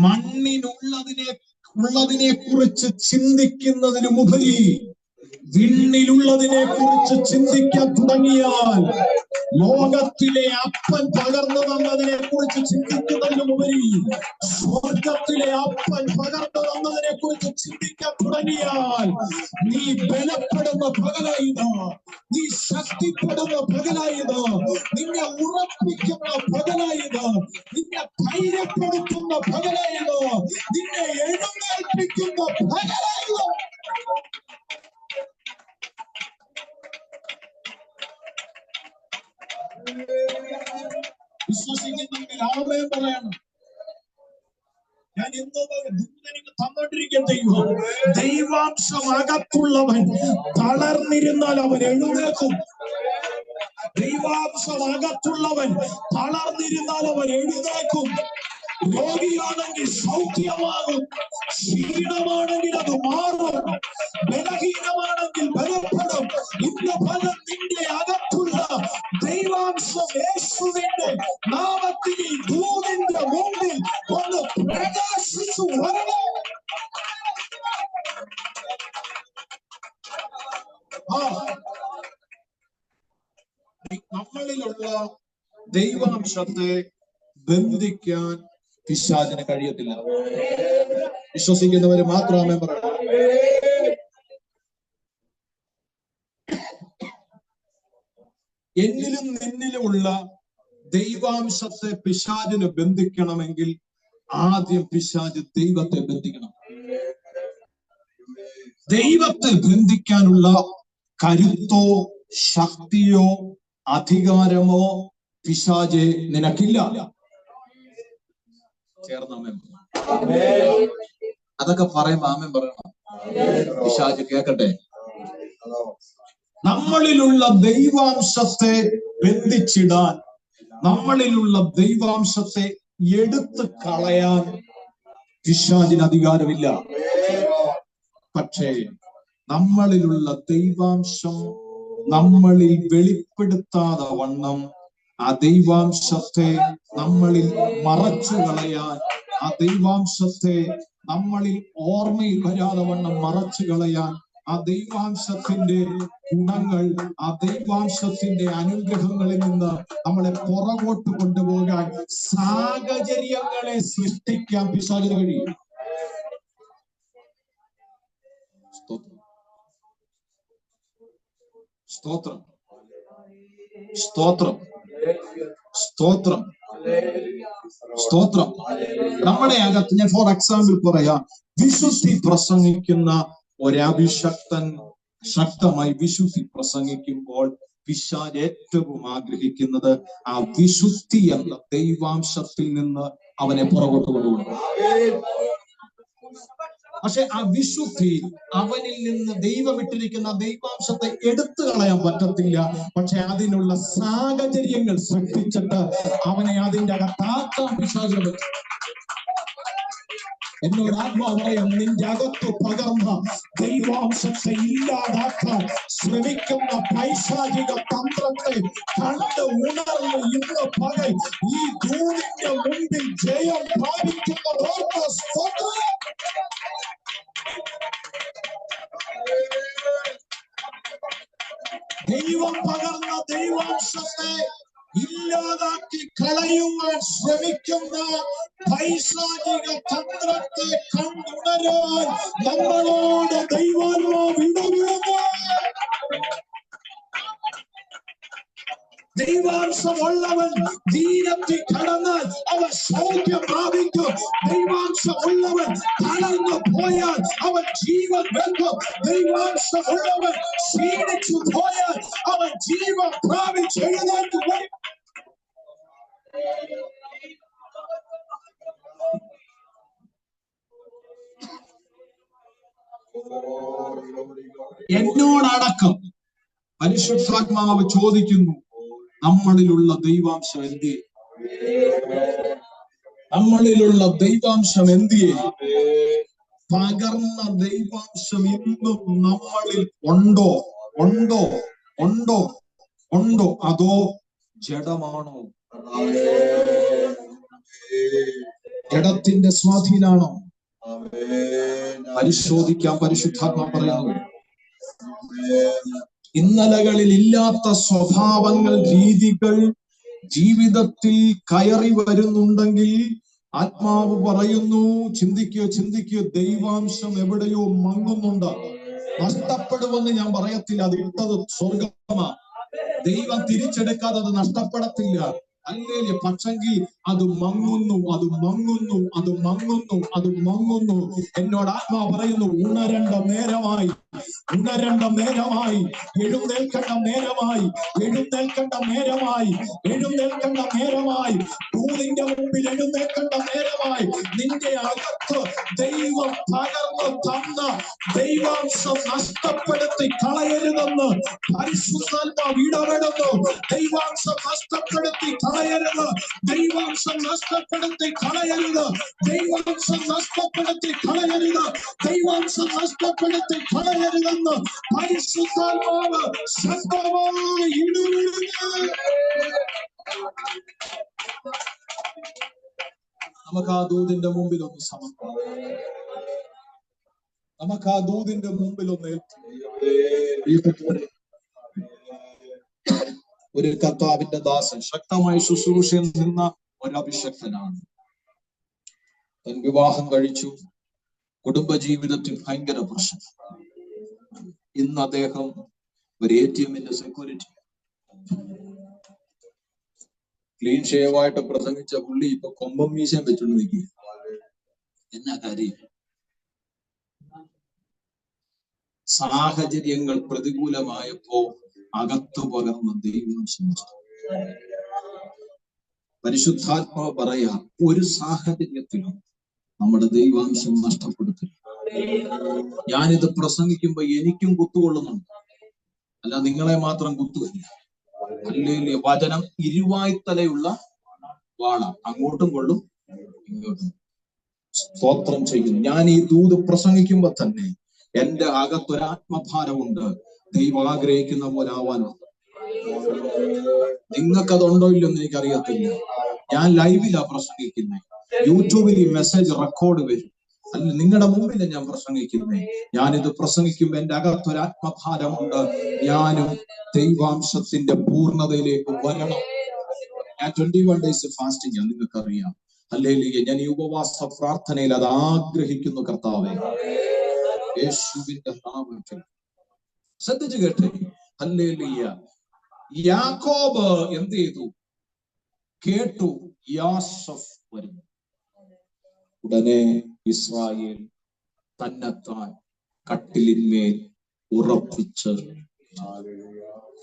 മണ്ണിനുള്ളതിനെ കുറിച്ച് ചിന്തിക്കുന്നതിനുമുപരി വിണ്ണിലുള്ളതിനെ കുറിച്ച് ചിന്തിക്കാൻ തുടങ്ങിയാൽ, ലോകത്തിലെ അപ്പൻ പകർന്നു തന്നതിനെ കുറിച്ച് ചിന്തിക്കുന്നതിനുപരി സ്വർഗത്തിലെ അപ്പൻ പകർന്നു തന്നതിനെ കുറിച്ച് ചിന്തിക്കാൻ തുടങ്ങിയാൽ, നീ ബലപ്പെടുന്ന പകലായത്, നീ ശക്തിപ്പെടുന്ന പകലായത്, നിന്നെ ഉറപ്പിക്കുന്ന പകലായത്, നിന്നെ ധൈര്യപ്പെടുത്തുന്ന പകലായത്, നിന്നെ എഴുന്നേൽപ്പിക്കുന്ന പകലായത്. വിശ്വസിക്കുന്നെങ്കിൽ ആമേൻ പറയണം. ഞാൻ എന്തോ ദൂതനിക്ക് തന്നോണ്ടിരിക്കുന്ന ദൈവാംശം അകത്തുള്ളവൻ തളർന്നിരുന്നാൽ അവൻ എഴുന്നേൽക്കും. ദൈവാംശം അകത്തുള്ളവൻ തളർന്നിരുന്നാൽ അവൻ എഴുന്നേൽക്കും. രോഗിയാണെങ്കിൽ സൗഖ്യമാകും, ക്ഷീണമാണെങ്കിൽ അത് മാറും, ബലഹീനമാണെങ്കിൽ ബലപ്പെടും. ഇന്ന് ഫലം നിന്റെ അകത്തുള്ള ദൈവാംശം യേശുവിന്റെ നാമത്തിൽ ഈ ദൂതന്റെ മുമ്പിൽ ഒന്ന് പ്രകാശിച്ചു വരണം. നമ്മളിലുള്ള ദൈവാംശത്തെ ബന്ധിക്കാൻ പിശാചിന് കഴിയത്തില്ല. വിശ്വസിക്കുന്നവര് മാത്രമേ പറയൂ. എന്നിലും നിന്നിലുമുള്ള ദൈവാംശത്തെ പിശാചിന് ബന്ധിക്കണമെങ്കിൽ ആദ്യം പിശാച് ദൈവത്തെ ബന്ധിക്കണം. ദൈവത്തെ ബന്ധിക്കാനുള്ള കരുത്തോ ശക്തിയോ അധികാരമോ പിശാചെ നിനക്കില്ല. ചേർന്ന് ആമേൻ. അതൊക്കെ പറയുമ്പോ ആമേൻ പറയണം. പിശാച് കേക്കട്ടെ. നമ്മളിലുള്ള ദൈവാംശത്തെ ബന്ധിച്ചിടാൻ, നമ്മളിലുള്ള ദൈവാംശത്തെ എടുത്ത് കളയാൻ പിശാചിന് അധികാരമില്ല. പക്ഷേ നമ്മളിലുള്ള ദൈവാംശം നമ്മളിൽ വെളിപ്പെടുത്താതെ വണ്ണം ആ ദൈവാംശത്തെ നമ്മളിൽ മറച്ചു കളയാൻ, ആ ദൈവാംശത്തെ നമ്മളിൽ ഓർമ്മയിൽ വരാതെ വണ്ണം മറച്ചു കളയാൻ, ആ ദൈവാംശത്തിന്റെ ഗുണങ്ങൾ, ആ ദൈവാംശത്തിന്റെ അനുഗ്രഹങ്ങളിൽ നിന്ന് നമ്മളെ പുറകോട്ട് കൊണ്ടുപോകാൻ സാഹചര്യങ്ങളെ സൃഷ്ടിക്കാൻ പിശാചിന് കഴിയും. സ്തോത്രം, സ്തോത്രം, സ്തോത്രം, സ്തോത്രം. നമ്മുടെ അകത്ത്, ഞാൻ ഫോർ എക്സാമ്പിൾ പറയാം, വിശുദ്ധി പ്രസംഗിക്കുന്ന ഒരഭിഷക്തൻ ശക്തമായി വിശുദ്ധി പ്രസംഗിക്കുമ്പോൾ പിശാച് ഏറ്റവും ആഗ്രഹിക്കുന്നത് ആ വിശുദ്ധി എന്ന ദൈവാംശത്തിൽ നിന്ന് അവനെ പുറകോട്ട് കൊണ്ടുപോകണം. പക്ഷെ ആ വിശുദ്ധി അവനിൽ നിന്ന് ദൈവമിട്ടിരിക്കുന്ന ദൈവാംശത്തെ എടുത്തു കളയാൻ പറ്റത്തില്ല. പക്ഷെ അതിനുള്ള സാഹചര്യങ്ങൾ സൃഷ്ടിച്ചിട്ട് അവനെ അതിന്റെ അകത്താക്കാൻ പിശാചിന് പറ്റും. എന്നോട് ആത്മാവ് പറയാം, നിന്റെ അകത്ത് പകർന്ന ദൈവാംശത്തെ ഇല്ലാതാക്കാൻ ശ്രമിക്കുന്ന പൈശാചിക തന്ത്രത്തെ കണ്ട് ഉണർന്ന് ഇന്ന് പകൽ ഈ ദൂതിന്റെ മുമ്പിൽ ജയം പ്രാപിക്കുന്നവർക്ക് ദൈവം പകർന്ന ദൈവാംശത്തെ ഇല്ലാതാക്കി കളയുവാൻ ശ്രമിക്കുന്ന പൈശാചിക തന്ത്രത്തെ കണ്ടുണരാൻ നമ്മളോട് ദൈവാത്മാവ് ഇടപെടുന്നു. ദൈവാംശമുള്ളവൻ ദീനത്തിൽ കടന്നാൽ അവൻ സൗഖ്യം പ്രാപിക്കും. ദൈവാംശമുള്ളവൻ തളർന്നു പോയാൽ അവൻ ജീവൻ വെക്കും. ദൈവാംശമുള്ളവൻ ക്ഷീണിച്ചു പോയാൽ അവൻ ജീവൻ പ്രാപിച്ച് എഴുന്നേറ്റ് വരും. എന്നോടടക്കം പരിശുദ്ധാത്മാവ് ചോദിക്കുന്നു, നമ്മളിലുള്ള ദൈവാംശം എന്തിയെ? നമ്മളിലുള്ള ദൈവാംശം എന്തിയെ? പകർന്ന ദൈവാംശം ഇന്നും നമ്മളിൽ ഉണ്ടോ? ഉണ്ടോ? ഉണ്ടോ? ഉണ്ടോ? അതോ ജഡമാണോ? ജഡത്തിന്റെ സ്വാധീനാണോ? പരിശോധിക്കാൻ പരിശുദ്ധാത്മാ പറയുന്നു. ഇന്നലകളിൽ ഇല്ലാത്ത സ്വഭാവങ്ങൾ, രീതികൾ ജീവിതത്തിൽ കയറി വരുന്നുണ്ടെങ്കിൽ ആത്മാവ് പറയുന്നു, ചിന്തിക്കുക, ദൈവാംശം എവിടെയോ മങ്ങുന്നുണ്ട്. നഷ്ടപ്പെടുമെന്ന് ഞാൻ പറയത്തില്ല, അത് ഇട്ടത് സ്വർഗമാ. ദൈവം തിരിച്ചെടുക്കാതെ അത് നഷ്ടപ്പെടത്തില്ല. അല്ലേ? പക്ഷെങ്കിൽ അത് മങ്ങുന്നു, അത് മങ്ങുന്നു, അത് മങ്ങുന്നു, അത് മങ്ങുന്നു. എന്നോട് ആത്മാവ് പറയുന്നു, ഉണരേണ്ട നേരമായി, ഉണരേണ്ട നേരമായി, എഴുന്നേൽക്കേണ്ട നേരമായി, എഴുന്നേൽക്കേണ്ട നേരമായി, എഴുന്നേൽക്കേണ്ട നേരമായി, ദൂതിന്റെ മുമ്പിൽ എഴുന്നേൽക്കേണ്ട നേരമായി. നിന്റെ അകത്ത് ദൈവം പകർന്നു തന്ന ദൈവാംശം നഷ്ടപ്പെടുത്തി കളയരുതെന്ന് പരിശുദ്ധാത്മാവ് ഇടപെടുന്നു. ദൈവാംശം നഷ്ടപ്പെടുത്തി കളയരുത്, ദൈവാംശം നഷ്ടപ്പെടുത്തി കളയരുത്, ദൈവാംശം നഷ്ടപ്പെടുത്തി കളയരുത്, ദൈവാംശം നഷ്ടപ്പെടുത്തി കളയരുതെന്ന് പരിശുദ്ധാത്മാവ് ശക്തമായി ഇടപെടുന്നു. നമുക്ക് ആ ദൂതിന്റെ മുമ്പിൽ ഒന്ന് സമർപ്പിക്കാം. നമുക്ക് ആ ദൂതിന്റെ മുമ്പിൽ ഒന്ന് ഒരു കർത്താവിന്റെ ദാസൻ ശക്തമായി ശുശ്രൂഷയിൽ നിന്ന ഒരഭിഷക്തനാണ്. തൻ വിവാഹം കഴിച്ചു, കുടുംബജീവിതത്തിൽ ഭയങ്കര പ്രശ്നം. ഇന്ന് അദ്ദേഹം ഒരു ATM-ന്റെ സെക്യൂരിറ്റി. ക്ലീൻ ഷേവായിട്ട് പ്രസംഗിച്ച പുള്ളി ഇപ്പൊ കൊമ്പം മീശയും വെച്ചുകൊണ്ട് നിൽക്കുക. എന്നാ കാര്യം? സാഹചര്യങ്ങൾ പ്രതികൂലമായപ്പോ അകത്തു പകർന്ന ദൈവാംശം. പരിശുദ്ധാത്മാവ് പറയാ, ഒരു സാഹചര്യത്തിലും നമ്മുടെ ദൈവാംശം നഷ്ടപ്പെടുത്തില്ല. ഞാനിത് പ്രസംഗിക്കുമ്പോ എനിക്കും കുത്തുകൊള്ളുന്നുണ്ട്, അല്ല നിങ്ങളെ മാത്രം കുത്തുകയില്ല. അല്ലെങ്കിൽ വചനം ഇരുവായ്ത്തലയുള്ള വാള, അങ്ങോട്ടും കൊള്ളും ഇങ്ങോട്ടും. സ്തോത്രം ചെയ്യുന്നു. ഞാൻ ഈ ദൂത് പ്രസംഗിക്കുമ്പോ തന്നെ എന്റെ അകത്തൊരാത്മഭാരമുണ്ട്, ദൈവം ആഗ്രഹിക്കുന്ന പോലെ ആവാനുണ്ട്. നിങ്ങൾക്കതുണ്ടോ ഇല്ലെന്ന് എനിക്കറിയത്തില്ല. ഞാൻ ലൈവിലാ പ്രസംഗിക്കുന്നത്, യൂട്യൂബിൽ ഈ മെസ്സേജ് റെക്കോർഡ് വരും, അല്ല നിങ്ങളുടെ മുമ്പിൽ ഞാൻ പ്രസംഗിക്കുന്നത്. ഞാനിത് പ്രസംഗിക്കുമ്പോ എന്റെ അകത്തൊരാത്മഭാരമുണ്ട്, ഞാനും ദൈവാംശത്തിന്റെ പൂർണ്ണതയിലേക്ക് വരണം. ഞാൻ 21 days ഫാസ്റ്റിംഗ് ആണ്, നിങ്ങൾക്കറിയാം. ഹല്ലേലൂയ. ഞാൻ ഈ ഉപവാസ പ്രാർത്ഥനയിൽ അത് ആഗ്രഹിക്കുന്നു കർത്താവേ, യേശുവിന്റെ നാമത്തിൽ. ശ്രദ്ധിച്ചു കേട്ടെ. ഹല്ലേലൂയ. യാക്കോബ് എന്ത് ചെയ്തു? കേട്ടു യോസഫ് വരുന്നു. ഉടനെ ഇസ്രായേൽ തന്നെത്താൻ കട്ടിലിന്മേൽ ഉറപ്പിച്ച്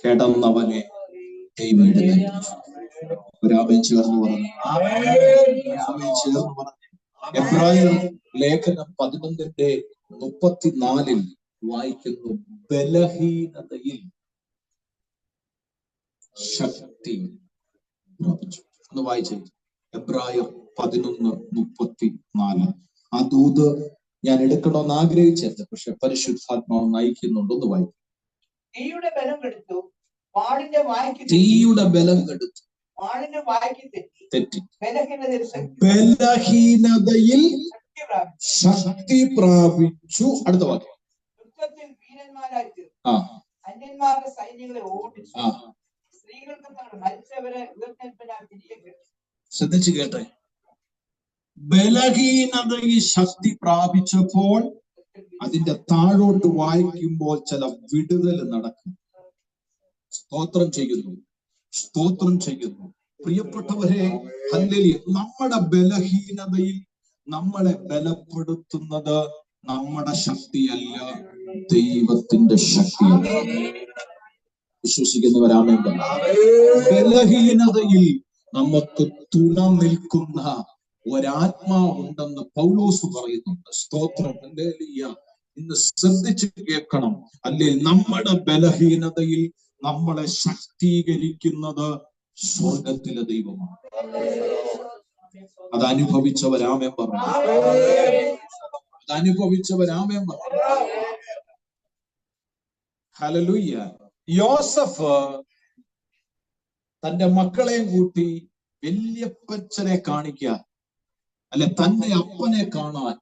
കിടന്നവനെ ദൈവം എഴുന്നേൽപ്പിച്ചു. ഒരാമേൻ ചേർന്ന് പറഞ്ഞു. എബ്രായർ ലേഖനം 11:34 വായിക്കുന്നു, ബലഹീനതയിൽ ശക്തി പ്രാപിച്ചു. ഒന്ന് വായിച്ചേ, എബ്രായർ 11:34. ആ ദൂത് ഞാൻ എടുക്കണമെന്ന് ആഗ്രഹിച്ചത്, പക്ഷെ പരിശുദ്ധാത്മാവ് നയിക്കുന്നുണ്ട്. ഒന്ന് വായിക്കും. തീയുടെ ബലം കെടുത്തു, തെറ്റി. ബലഹീനതയിൽ ശക്തി പ്രാപിച്ചു. അടുത്ത വാക്യം. ശ്രദ്ധിച്ചു കേട്ടെ. ബലഹീനതയിൽ ശക്തി പ്രാപിച്ചപ്പോൾ അതിന്റെ താഴോട്ട് വായിക്കുമ്പോൾ ചില വിടുതൽ നടക്കും. സ്തോത്രം ചെയ്യുന്നു, സ്തോത്രം ചെയ്യുന്നു. പ്രിയപ്പെട്ടവരെ, ഹല്ലേലൂയ. നമ്മുടെ ബലഹീനതയിൽ നമ്മളെ ബലപ്പെടുത്തുന്നത് നമ്മുടെ ശക്തിയല്ല, ദൈവത്തിന്റെ ശക്തിയാണ്. വിശ്വസിക്കുന്നവരാമേൻ. ബലഹീനതയിൽ നമുക്ക് തുണ നിൽക്കുന്ന ഒരാത്മാവുണ്ടെന്ന് പൗലോസ് പറയുന്നുണ്ട്. സ്തോത്രം. ഹല്ലേലൂയ. ഇന്ന് ശ്രദ്ധിച്ച് കേൾക്കണം. അല്ലേ, നമ്മുടെ ബലഹീനതയിൽ നമ്മളെ ശക്തീകരിക്കുന്നത് സ്വർഗത്തിലെ ദൈവമാണ്. അതനുഭവിച്ചവരാമേൻ പറഞ്ഞു. അതനുഭവിച്ചവരാമേൻ പറഞ്ഞു. ഹല്ലേലൂയ. യോസഫ് തന്റെ മക്കളെയും കൂട്ടി വല്യപ്പച്ചനെ കാണിക്കാൻ, അല്ലെ തന്റെ അപ്പനെ കാണാൻ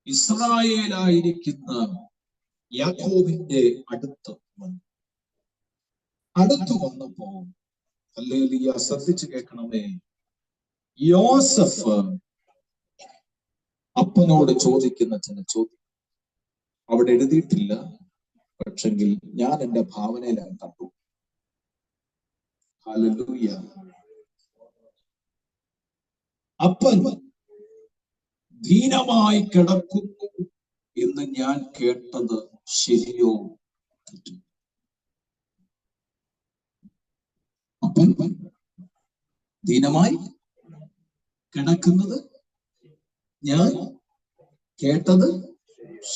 ഇസ്രായേലായിരിക്കുന്ന യാക്കോബിന്റെ അടുത്ത് വന്നപ്പോ, ഹല്ലേലൂയ, ശ്രദ്ധിച്ചു കേൾക്കണമേ, യോസഫ് അപ്പനോട് ചോദിക്കുന്ന ചില ചോദ്യം അവിടെ എഴുതിയിട്ടില്ല, പക്ഷെങ്കിൽ ഞാൻ എന്റെ ഭാവനയിലാണ് കണ്ടു. ഹല്ലേലൂയ. അപ്പൻ ദീനമായി കിടക്കുന്നു എന്ന് ഞാൻ കേട്ടത് ശരിയോ? അപ്പൻ ദീനമായി കിടക്കുന്നത് ഞാൻ കേട്ടത്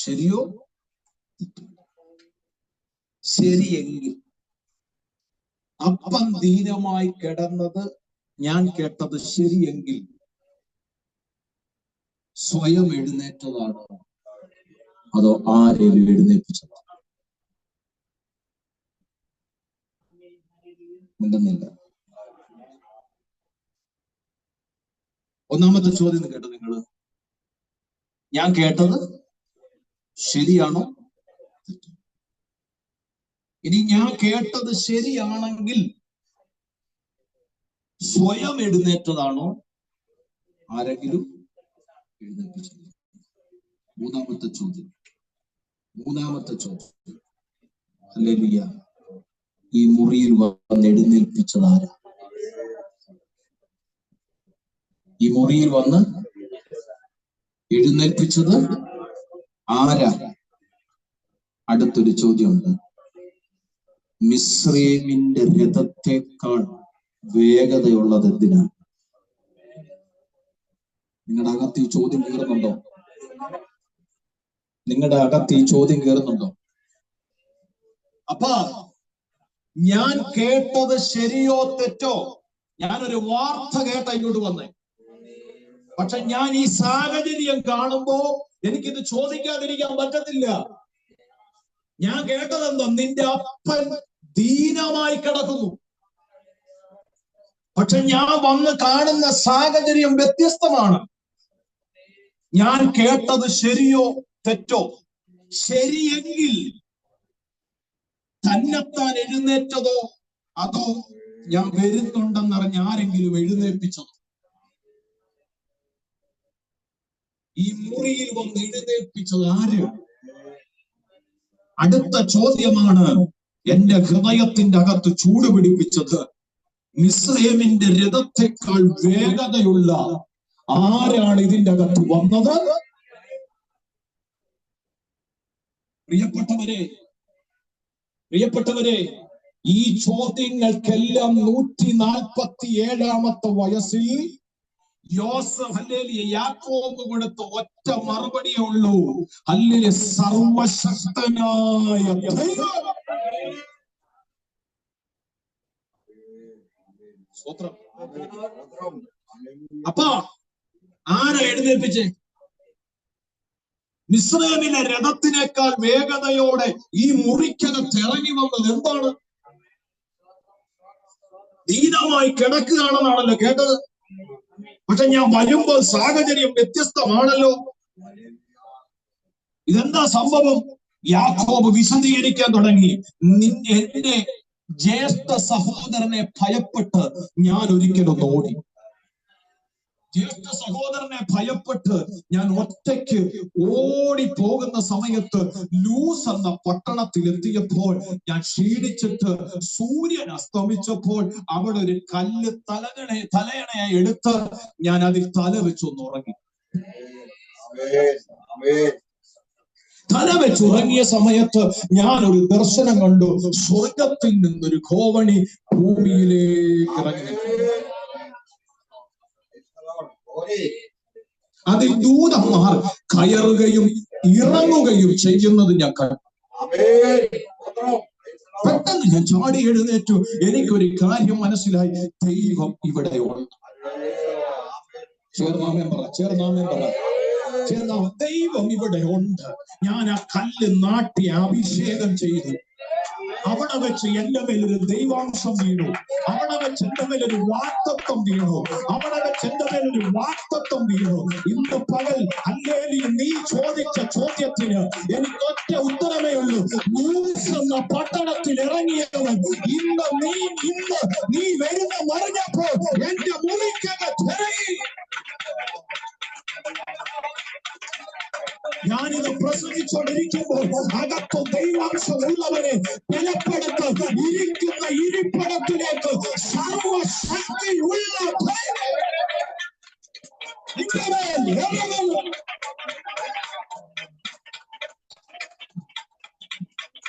ശരിയോ? ശരിയെങ്കിൽ അപ്പൻ ദീനമായി കിടന്നത് ഞാൻ കേട്ടത് ശരിയെങ്കിൽ സ്വയം എഴുന്നേറ്റതാണോ അതോ ആരെയും എഴുന്നേൽപ്പിച്ചതാണോ? ഉണ്ടെന്നില്ല. ഒന്നാമത്തെ ചോദ്യം കേട്ടോ നിങ്ങള്, ഞാൻ കേട്ടത് ശരിയാണോ? ഇനി ഞാൻ കേട്ടത് ശരിയാണെങ്കിൽ സ്വയം എഴുന്നേറ്റതാണോ ആരെങ്കിലും എഴുന്നേൽപ്പിച്ചത്? മൂന്നാമത്തെ ചോദ്യം ഹല്ലേലൂയ, ഈ മുറിയിൽ വന്ന് എഴുന്നേൽപ്പിച്ചത് ആരാ? ഈ മുറിയിൽ വന്ന് എഴുന്നേൽപ്പിച്ചത് ആരാ? അടുത്തൊരു ചോദ്യമുണ്ട്. മിസ്രയീമിന്റെ രഥത്തെക്കാൾ വേഗതയുള്ളത് എന്തിനാണ്? നിങ്ങളുടെ അകത്ത് ഈ ചോദ്യം കയറുന്നുണ്ടോ? നിങ്ങളുടെ അകത്ത് ഈ ചോദ്യം കയറുന്നുണ്ടോ? അപ്പാ ഞാൻ കേട്ടത് ശരിയോ തെറ്റോ? ഞാനൊരു വാർത്ത കേട്ട ഇങ്ങോട്ട് വന്നേ. പക്ഷെ ഞാൻ ഈ സാഹചര്യം കാണുമ്പോ എനിക്കിത് ചോദിക്കാതിരിക്കാൻ പറ്റത്തില്ല. ഞാൻ കേട്ടതെന്തോ? നിന്റെ അപ്പൻ ദീനമായി കിടക്കുന്നു. പക്ഷെ ഞാൻ വന്ന് കാണുന്ന സാഹചര്യം വ്യത്യസ്തമാണ്. ഞാൻ കേട്ടത് ശരിയോ തെറ്റോ? ശരിയെങ്കിൽ തന്നെത്താൻ എഴുന്നേറ്റതോ, അതോ ഞാൻ വരുന്നുണ്ടെന്നറിഞ്ഞ് ആരെങ്കിലും എഴുന്നേൽപ്പിച്ചതോ? ഈ മുറിയിൽ വന്ന് എഴുന്നേൽപ്പിച്ചത് ആര്? അടുത്ത ചോദ്യമാണ് എന്റെ ഹൃദയത്തിന്റെ അകത്ത് ചൂട് പിടിപ്പിച്ചത്. മിസ്രയീമിന്റെ രഥത്തെക്കാൾ വേഗതയുള്ള ആരാണ് ഇതിന്റെ അകത്ത് വന്നത്? പ്രിയപ്പെട്ടവരെ, ഈ ചോദ്യങ്ങൾക്കെല്ലാം 147-ാമത്തെ വയസ്സിൽ യാക്കോബ് കൊടുത്ത ഒറ്റ മറുപടിയേ ഉള്ളൂ. ഹല്ലേലൂയ, സർവശക്തനായ ദൈവം. സ്തോത്രം. അപ്പൊ ആരാ എഴുന്നേൽപ്പിച്ചേ? മിസ്രയീമിലെ രഥത്തിനേക്കാൾ വേഗതയോടെ ഈ മുറിക്കകത്ത് ഇറങ്ങി വന്നത് എന്താണ്? ദീനമായി കിടക്കുകയാണെന്നാണല്ലോ കേട്ടത്. പക്ഷെ ഞാൻ വരുമ്പോൾ സാഹചര്യം വ്യത്യസ്തമാണല്ലോ. ഇതെന്താ സംഭവം? യാക്കോബ് വിശദീകരിക്കാൻ തുടങ്ങി. എന്റെ ജ്യേഷ്ഠ സഹോദരനെ ഭയപ്പെട്ട് ഞാൻ ഒരിക്കലൊന്ന് ഓടി. ജ്യേഷ്ഠ സഹോദരനെ ഭയപ്പെട്ട് ഞാൻ ഒറ്റയ്ക്ക് ഓടി പോകുന്ന സമയത്ത് ലൂസ് എന്ന പട്ടണത്തിൽ എത്തിയപ്പോൾ ഞാൻ ക്ഷീണിച്ചിട്ട് സൂര്യൻ അസ്തമിച്ചപ്പോൾ അവിടെ ഒരു കല്ല് തലയണയായി എടുത്ത് ഞാൻ അതിൽ തല വെച്ചൊന്ന് ഉറങ്ങി. തല വെച്ചുറങ്ങിയ സമയത്ത് ഞാൻ ഒരു ദർശനം കണ്ടു. സ്വർഗത്തിൽ നിന്നൊരു കോവണി ഭൂമിയിലേക്ക് ഇറങ്ങി. അതിൽ ദൂതന്മാർ കയറുകയും ഇറങ്ങുകയും ചെയ്യുന്നത് ഞാൻ കണ്ടു. പെട്ടെന്ന് ഞാൻ ചാടി എഴുന്നേറ്റു. എനിക്കൊരു കാര്യം മനസ്സിലായി. ദൈവം ഇവിടെ ഉണ്ട്. ചേർന്നാമേൻ പറ. ദൈവം ഇവിടെ ഉണ്ട്. ഞാൻ ആ കല്ല് നാട്ടി അഭിഷേകം ചെയ്തു. അവിടെ വെച്ച് എന്റെ മേലൊരു ദൈവാംശം വീണു. അവിടെ വെച്ച് എന്റെ മേലൊരു വാക്തത്വം വീണു. ഇന്ന് പകൽ ഹല്ലേലൂയ, നീ ചോദിച്ച ചോദ്യത്തിന് എനിക്ക് ഒറ്റ ഉത്തരമേ ഉള്ളൂ. ലൂസ് എന്ന പട്ടണത്തിൽ ഇറങ്ങിയവൻ ഇന്ന് നീ വരുന്ന മറിഞ്ഞപ്പോൾ എന്റെ മുറിക്കകത്ത് ഞാനിത് പ്രസംഗിച്ചുകൊണ്ടിരിക്കുമ്പോൾ അകത്ത് ദൈവാംശം ഉള്ളവരെ ബലപ്പെടുത്ത ഇരിക്കുന്ന ഇരിപ്പിടത്തിലേക്ക് സർവശക്തി ഉള്ള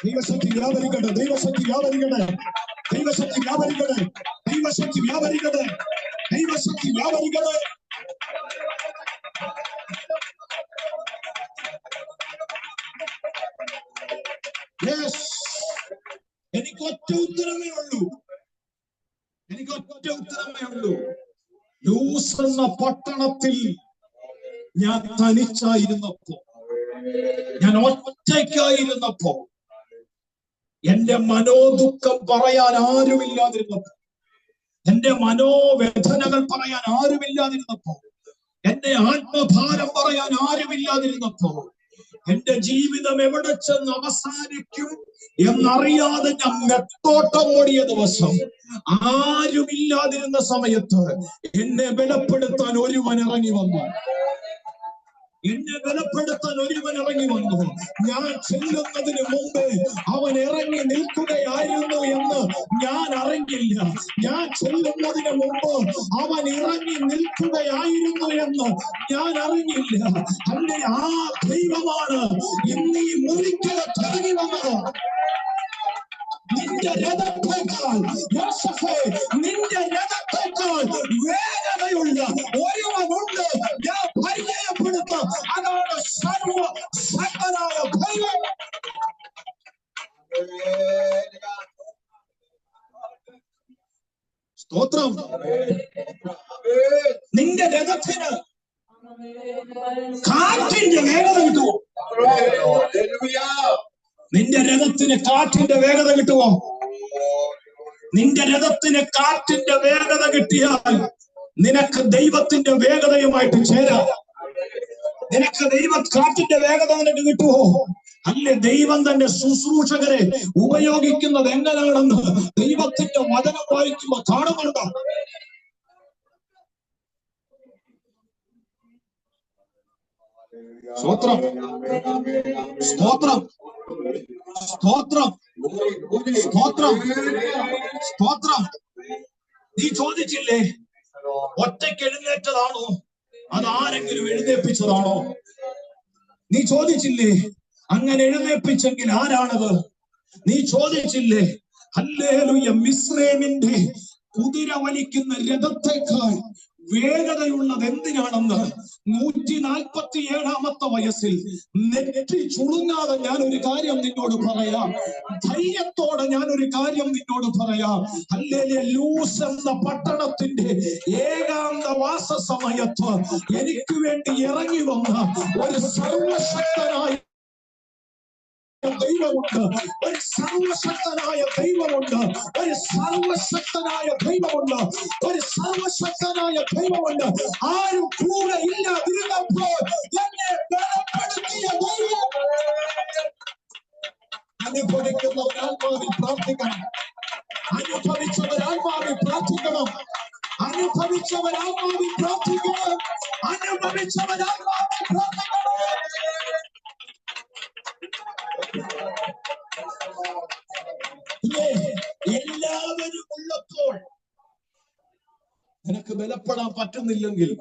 ദൈവശക്തി വ്യാപരിക്കട്ടെ. എനിക്കൊറ്റ ഉത്തരമേ ഉള്ളൂ. ലൂസ് എന്ന പട്ടണത്തിൽ ഞാൻ തനിച്ചായിരുന്നപ്പോ, ഞാൻ ഒറ്റയ്ക്കായിരുന്നപ്പോ, എന്റെ മനോദുഃഖം പറയാൻ ആരുമില്ലാതിരുന്നപ്പോ, എന്റെ മനോവേദനകൾ പറയാൻ ആരുമില്ലാതിരുന്നപ്പോ, എന്റെ ആത്മഭാരം പറയാൻ ആരുമില്ലാതിരുന്നപ്പോ, എന്റെ ജീവിതം എവിടെ ചെന്ന് അവസാനിക്കും എന്നറിയാതെ ഞാൻ നെട്ടോട്ടം ഓടിയ ദിവസം, ആരുമില്ലാതിരുന്ന സമയത്ത് എന്നെ ബലപ്പെടുത്താൻ ഒരുവൻ ഇറങ്ങി വന്നു. ഞാൻ ചെല്ലുന്നതിന് മുമ്പ് അവൻ ഇറങ്ങി നിൽക്കുകയായിരുന്നു എന്ന് ഞാൻ അറിഞ്ഞില്ല. ഞാൻ ചെല്ലുന്നതിന് മുമ്പ് അവൻ ഇറങ്ങി നിൽക്കുകയായിരുന്നു എന്ന് ഞാൻ അറിഞ്ഞില്ല. അങ്ങനെ ആ ദൈവമാണ് ഇന്ന് ഈ മുറിക്കകത്ത് ഇറങ്ങി വന്നത്. നിന്റെ രഥത്തേക്കാൾ യോസഫേ, നിന്റെ സ്തോത്രം. നിന്റെ രഥത്തിന് കാറ്റിന്റെ വേഗത കിട്ടുമോ? നിന്റെ രഥത്തിന് കാറ്റിന്റെ വേഗത കിട്ടുമോ? നിന്റെ രഥത്തിന് കാറ്റിന്റെ വേഗത കിട്ടിയാൽ നിനക്ക് ദൈവത്തിന്റെ വേഗതയുമായിട്ട് ചേരാം. നിനക്ക് കാറ്റിന്റെ വേഗത നിനക്ക് കിട്ടുമോ? അല്ലെ, ദൈവം തന്റെ ശുശ്രൂഷകരെ ഉപയോഗിക്കുന്നത് എങ്ങനെയാണെന്ന് ദൈവത്തിന്റെ വചനം വായിക്കുമ്പോൾ കാണുന്നുണ്ടോ? സ്തോത്രം, സ്തോത്രം, സ്തോത്രം, സ്തോത്രം, സ്തോത്രം. നീ ചോദിച്ചില്ലേ ഒറ്റയ്ക്ക് എഴുന്നേറ്റതാണോ അത് ആരെങ്കിലും എഴുന്നേൽപ്പിച്ചതാണോ? നീ ചോദിച്ചില്ലേ അങ്ങനെ എഴുന്നേൽപ്പിച്ചെങ്കിൽ ആരാണത്? നീ ചോദിച്ചില്ലേ ഹല്ലേലൂയ മിസ്രയീമിന്റെ കുതിര വലിക്കുന്ന രഥത്തേക്കാൾ വേഗതയുള്ളത് എന്തിനാണെന്ന്? 147 വയസ്സിൽ നെറ്റി ചുളുങ്ങാതെ ഞാൻ ഒരു കാര്യം നിന്നോട് പറയാം, ധൈര്യത്തോടെ ഞാൻ ഒരു കാര്യം നിന്നോട് പറയാം. ഹല്ലേലൂയ, ലൂസ് എന്ന പട്ടണത്തിന്റെ ഏകാന്ത വാസ സമയത്ത് എനിക്ക് വേണ്ടി ഇറങ്ങി വന്ന ഒരു സർവശക്തനായ ദൈവമുണ്ട്, ഒരു സർവശക്തനായ ദൈവമുണ്ട്, ഒരു സർവശക്തനായ ദൈവമുണ്ട്, ഒരു സർവശക്തനായ ദൈവമുണ്ട്. ആരും കൂടെ ഇല്ലാതിരുന്നപ്പോൾ എന്നെ ബലപ്പെടുത്തിയ ദൈവം. അനുഭവിക്കുന്നവരാത്മാവിൽ പ്രാർത്ഥിക്കണം, അനുഭവിച്ചവരാത്മാവിൽ പ്രാർത്ഥിക്കണം, അനുഭവിച്ചവരാത്മാവിൽ പ്രാർത്ഥിക്കണം, അനുഭവിച്ചവരാത്മാവിൽ പ്രാർത്ഥിക്കണം. എല്ലാവരും ഉള്ളപ്പോൾ നിനക്ക് ബലപ്പെടാൻ പറ്റുന്നില്ലെങ്കിൽ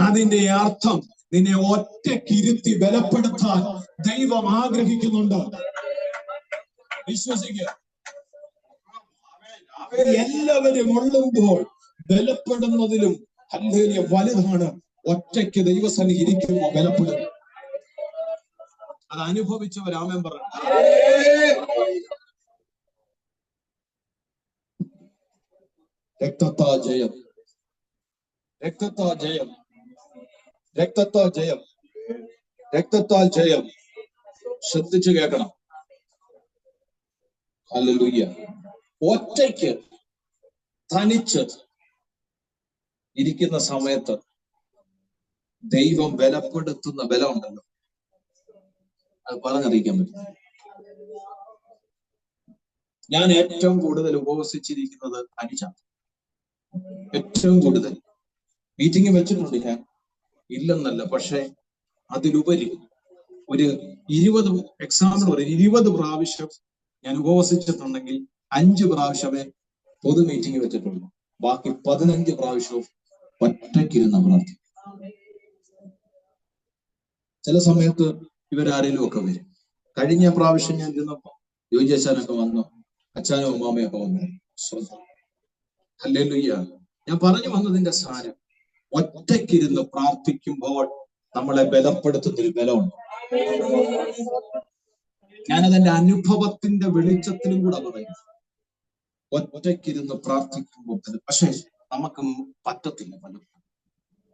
അതിന്റെ അർത്ഥം നിന്നെ ഒറ്റക്കിരുത്തി ബലപ്പെടുത്താൻ ദൈവം ആഗ്രഹിക്കുന്നുണ്ട്. വിശ്വസിക്കുക. എല്ലാവരും ഉള്ളുമ്പോൾ ബലപ്പെടുന്നതിലും ഹല്ലേലൂയ വലുതാണ് ഒറ്റയ്ക്ക് ദൈവസന്നിധി ഇരിക്കുമ്പോൾ ബലപ്പെടുന്നു. അത് അനുഭവിച്ചവർ ആമേൻ പറഞ്ഞു. രക്തത്താൽ ജയം, രക്തത്താൽ ജയം, രക്തത്താൽ ജയം, രക്തത്താൽ ജയം. ശ്രദ്ധിച്ചു കേൾക്കണം. ഹല്ലേലൂയ. ഒറ്റയ്ക്ക് തനിച്ച് ഇരിക്കുന്ന സമയത്ത് ദൈവം ബലപ്പെടുത്തുന്ന ബലമുണ്ടല്ലോ, അത് പറഞ്ഞറിയിക്കാൻ പറ്റും. ഞാൻ ഏറ്റവും കൂടുതൽ ഉപവസിച്ചിരിക്കുന്നത് തനിച്ചാണ്. ഏറ്റവും കൂടുതൽ മീറ്റിംഗ് വെച്ചിട്ടുണ്ട് ഞാൻ, ഇല്ലെന്നല്ല, പക്ഷെ അതിലുപരി ഒരു 20 പ്രാവശ്യം ഞാൻ ഉപവസിച്ചിട്ടുണ്ടെങ്കിൽ 5 പ്രാവശ്യമേ പൊതു മീറ്റിംഗ് വെച്ചിട്ടുള്ളൂ. ബാക്കി 15 പ്രാവശ്യവും ഒറ്റയ്ക്കിരുന്ന പ്രാർത്ഥിക്കും. ചില സമയത്ത് ഇവരാരേലും ഒക്കെ വരും. കഴിഞ്ഞ പ്രാവശ്യം ഞാൻ ഇരുന്നപ്പോ യോജി അച്ഛനൊക്കെ വന്നു, അച്ഛനും അമ്മാമയൊക്കെ വന്നു. ഹല്ലേലൂയ. ഞാൻ പറഞ്ഞു വന്നതിന്റെ സാരം, ഒറ്റയ്ക്കിരുന്ന് പ്രാർത്ഥിക്കുമ്പോൾ നമ്മളെ ബലപ്പെടുത്തുന്നൊരു ബലമുണ്ട്. ഞാനതെന്റെ അനുഭവത്തിന്റെ വെളിച്ചത്തിലും കൂടെ പറയുന്നു. ഒറ്റയ്ക്കിരുന്ന് പ്രാർത്ഥിക്കുമ്പോൾ പക്ഷെ നമുക്ക് പറ്റത്തില്ല,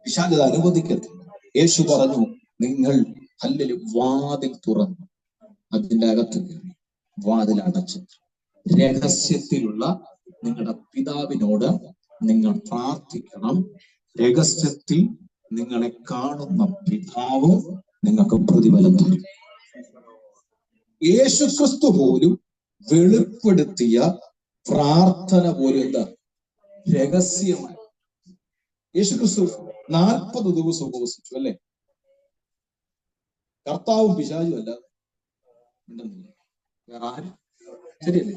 പിശാച് അനുവദിക്കത്തില്ല. യേശു പറഞ്ഞു, നിങ്ങൾ ഹല്ലേലൂയ വാതിൽ തുറന്നു അതിന്റെ അകത്ത് കയറി വാതിൽ അടച്ചു രഹസ്യത്തിലുള്ള നിങ്ങളുടെ പിതാവിനോട് നിങ്ങൾ പ്രാർത്ഥിക്കണം. രഹസ്യത്തിൽ നിങ്ങളെ കാണുന്ന പിതാവ് നിങ്ങൾക്ക് പ്രതിഫലം തരും. യേശുക്രിസ്തു പോലും വെളിപ്പെടുത്തിയ പ്രാർത്ഥന പോലും എന്താ? രഹസ്യമായി. യേശുക്രിസ്തു 40 ദിവസം ഉപവസിച്ചു അല്ലെ? കർത്താവും പിശാചും അല്ലാതെ വേറെ ആരും. ശരിയല്ലേ?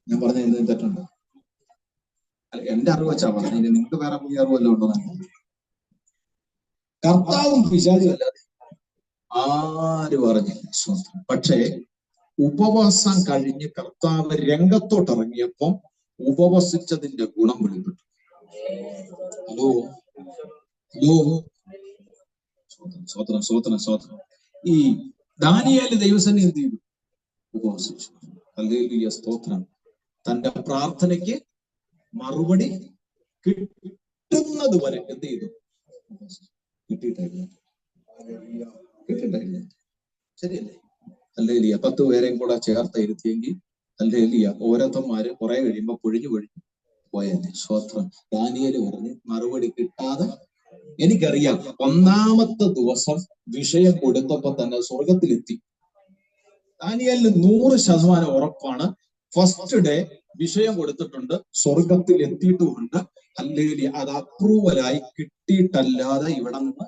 ഞാൻ പറഞ്ഞ തെറ്റുണ്ടോ? അല്ല, എന്റെ അറിവ് വെച്ചാ പറഞ്ഞു. നിങ്ങൾക്ക് വേറെ പുതിയ അറിവല്ലോ ഉണ്ടോ? കർത്താവും പിശാചും അല്ലാതെ ആര് പറഞ്ഞില്ല. പക്ഷേ ഉപവാസം കഴിഞ്ഞ് കർത്താവ് രംഗത്തോട്ട് ഇറങ്ങിയപ്പം ഉപവസിച്ചതിന്റെ ഗുണം വെളിപ്പെട്ടു. ഹലോ ഹലോ, സ്വോത്രം സ്വോത്രം സ്വോത്രം. ഈ ദാനിയേല് ദൈവസന്നിധി എന്ത് ചെയ്തു? ഉപവസിച്ചു. ഹല്ലേലൂയ, സ്തോത്രം. തന്റെ പ്രാർത്ഥനയ്ക്ക് മറുപടി കിട്ടുന്നത് വരെ എന്ത് ചെയ്തു? കിട്ടിയിട്ടായിരുന്നു. ശരിയല്ലേ? ഹല്ലേലൂയ. 10 പേരെയും കൂടെ ചേർത്ത് ഇരുത്തിയെങ്കിൽ ഹല്ലേലൂയ ഓരോരുത്തന്മാര് കുറെ കഴിയുമ്പോ പൊഴിഞ്ഞു പോയല്ലേ. സ്തോത്രം. ദാനിയേൽ പറഞ്ഞു മറുപടി കിട്ടാതെ. എനിക്കറിയാം, ഒന്നാമത്തെ ദിവസം വിഷയം കൊടുത്തപ്പോ തന്നെ സ്വർഗത്തിലെത്തി. ദാനിയേലിന് 100% ഉറപ്പാണ്. ഫസ്റ്റ് ഡേ വിഷയം കൊടുത്തിട്ടുണ്ട്, സ്വർഗത്തിൽ എത്തിയിട്ടുമുണ്ട്. ഹല്ലേലൂയ. അത് അപ്രൂവലായി കിട്ടിയിട്ടല്ലാതെ ഇവിടെ നിന്ന്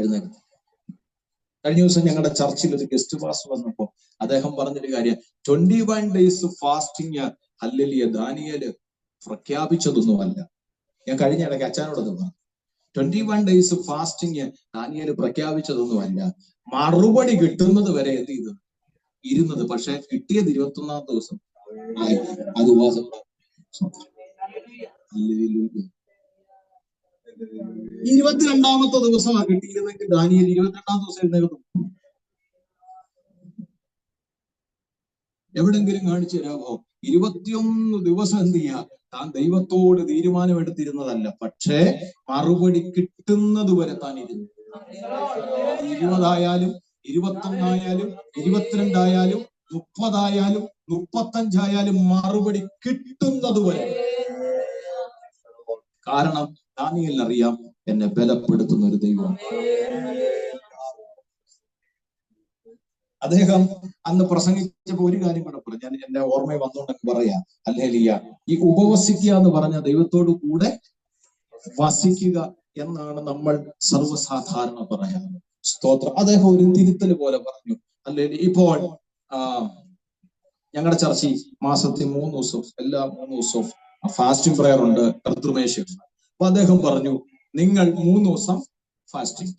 എഴുന്നേക്കും. കഴിഞ്ഞ ദിവസം ഞങ്ങളുടെ ചർച്ചിൽ ഒരു ഗസ്റ്റ് പാസ്റ്റർ വന്നപ്പോ അദ്ദേഹം പറഞ്ഞൊരു കാര്യം, 21 days ഫാസ്റ്റിംഗ് ഹല്ലേലൂയ ദാനിയേല് പ്രഖ്യാപിച്ചതൊന്നുമല്ല. ഞാൻ കഴിഞ്ഞ ഇടയ്ക്ക് അച്ഛനോടത് പറഞ്ഞു, 21 days ഫാസ്റ്റിംഗ് ദാനിയേല് പ്രഖ്യാപിച്ചതൊന്നുമല്ല. മറുപടി കിട്ടുന്നത് വരെ എന്ത് ചെയ്തു? ഇരുന്നത്. പക്ഷെ കിട്ടിയത് 21-ാമത്തെ ദിവസം അത് ഉപവാസം. 22-ാമത്തെ ദിവസമാണ് കിട്ടിയിരുന്നെങ്കിൽ ദാനിയേൽ 22-ാം ദിവസം എഴുന്നേൽക്കും. എവിടെങ്കിലും കാണിച്ചു തരാമോ? 21 ദിവസം എന്ത് ചെയ്യാ? താൻ ദൈവത്തോട് തീരുമാനമെടുത്തിരുന്നതല്ല, പക്ഷേ മറുപടി കിട്ടുന്നത് വരെ താൻ ഇരുന്നു. 20 ആയാലും 21 ആയാലും 22 ആയാലും 30 ആയാലും 35 ആയാലും മറുപടി കിട്ടുന്നത് വരെ. കാരണം ദാനിയേലിന് അറിയാം, എന്നെ ബലപ്പെടുത്തുന്ന ഒരു ദൈവം. അദ്ദേഹം അന്ന് പ്രസംഗിച്ചപ്പോ ഒരു കാര്യം കൂടെ പറഞ്ഞു, ഞാൻ എന്റെ ഓർമ്മയിൽ വന്നുകൊണ്ടെങ്കിൽ പറയാം. ഹല്ലേലൂയ. ഈ ഉപവസിക്കുക എന്ന് പറഞ്ഞ ദൈവത്തോട് കൂടെ വസിക്കുക എന്നാണ് നമ്മൾ സർവ്വസാധാരണ പറയാറ്. സ്തോത്രം. അദ്ദേഹം ഒരു തിരുത്തൽ പോലെ പറഞ്ഞു. അല്ലെങ്കിൽ ഇപ്പോൾ ഞങ്ങളുടെ ചർച്ചിൽ മാസത്തിൽ 3 ദിവസവും എല്ലാ 3 ദിവസവും ഫാസ്റ്റിംഗ് പ്രയർ ഉണ്ട്, കർത്തൃമേശയുണ്ട്. അപ്പൊ അദ്ദേഹം പറഞ്ഞു, നിങ്ങൾ 3 ദിവസം ഫാസ്റ്റിംഗ്,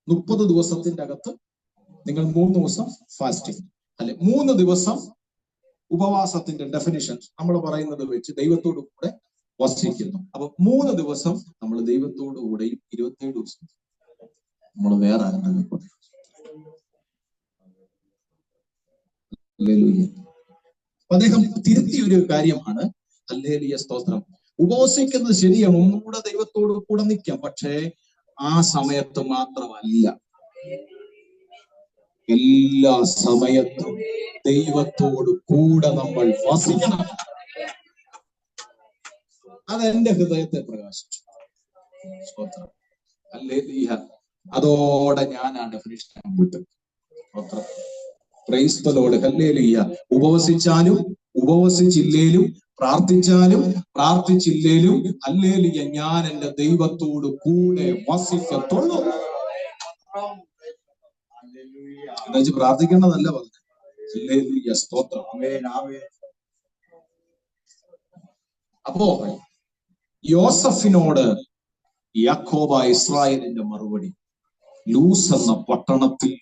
30 ദിവസത്തിന്റെ അകത്ത് നിങ്ങൾ 3 ദിവസം ഫാസ്റ്റിംഗ്, അല്ലെ 3 ദിവസം ഉപവാസത്തിന്റെ ഡെഫിനിഷൻ നമ്മൾ പറയുന്നത് വെച്ച് ദൈവത്തോടു കൂടെ വസിക്കുന്നു. അപ്പൊ 3 ദിവസം നമ്മൾ ദൈവത്തോടു കൂടെയും 27 ദിവസം നമ്മൾ വേറെ ആരെങ്കിലും കൂടെ. അദ്ദേഹം തിരുത്തിയ ഒരു കാര്യമാണ്. ഹല്ലേലൂയ. സ്തോത്രം. ഉപവസിക്കുന്നത് ശരിയാണ്, ഒന്നുകൂടെ ദൈവത്തോട് കൂടെ നിൽക്കാം. പക്ഷേ ആ സമയത്ത് മാത്രമല്ല, എല്ലാ സമയത്തും ദൈവത്തോട് കൂടെ നമ്മൾ വസിക്കണം. അതെന്റെ ഹൃദയത്തെ പ്രകാശിച്ചു. സ്തോത്രം. ഹല്ലേലൂയ. അതോടെ ഞാൻ ആ ഡെഫിനിഷൻ വിട്ടു. സ്തോത്രം. Praise the lord. ഹല്ലേലൂയ. ഉപവസിച്ചാലും ഉപവസിച്ചില്ലേലും പ്രാർത്ഥിച്ചാലും പ്രാർത്ഥിച്ചില്ലേലും ഹല്ലേലൂയ ഞാൻ എന്റെ ദൈവത്തോട് കൂടെ വസിക്കത്തുള്ളൂ. എന്നുവെച്ച് പ്രാർത്ഥിക്കേണ്ടതല്ല പറഞ്ഞു. ഹല്ലേലൂയ. സ്തോത്രം. അപ്പോ യോസഫിനോട് യാക്കോബ ഇസ്രായേലിന്റെ മറുപടി, ലൂസ് എന്ന പട്ടണത്തിൽ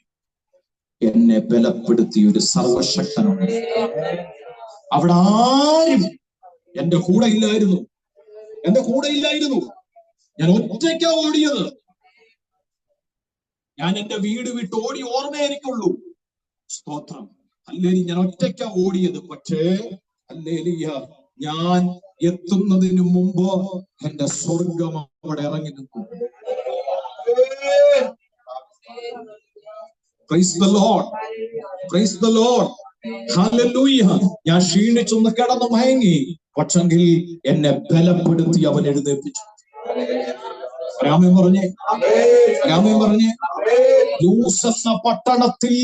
എന്നെ ബലപ്പെടുത്തിയ ഒരു സർവശക്തനുണ്ട്. അവിടെ ആരും എന്റെ കൂടെ ഇല്ലായിരുന്നു. ഞാൻ ഒറ്റയ്ക്കാ ഓടിയത്. ഞാൻ എന്റെ വീട് വിട്ട് ഓടി ഓർമ്മ എനിക്കുള്ളൂ. സ്തോത്രം. ഹല്ലേലൂയ. ഞാൻ ഒറ്റയ്ക്കാ ഓടിയത്. പക്ഷേ ഹല്ലേലൂയ ഞാൻ എത്തുന്നതിന് മുമ്പ് എന്റെ സ്വർഗം അവിടെ ഇറങ്ങി നിൽക്കും. Praise the Lord. Praise the Lord. Hallelujah. ഞാൻ ക്ഷീണിച്ചൊന്ന് കിടന്ന് മയങ്ങി, പക്ഷെങ്കിൽ എന്നെ ബലപ്പെടുത്തി അവൻ എഴുന്നേൽപ്പിച്ചു. രാമൻ പറഞ്ഞേ, ലൂസ് എന്ന പട്ടണത്തിൽ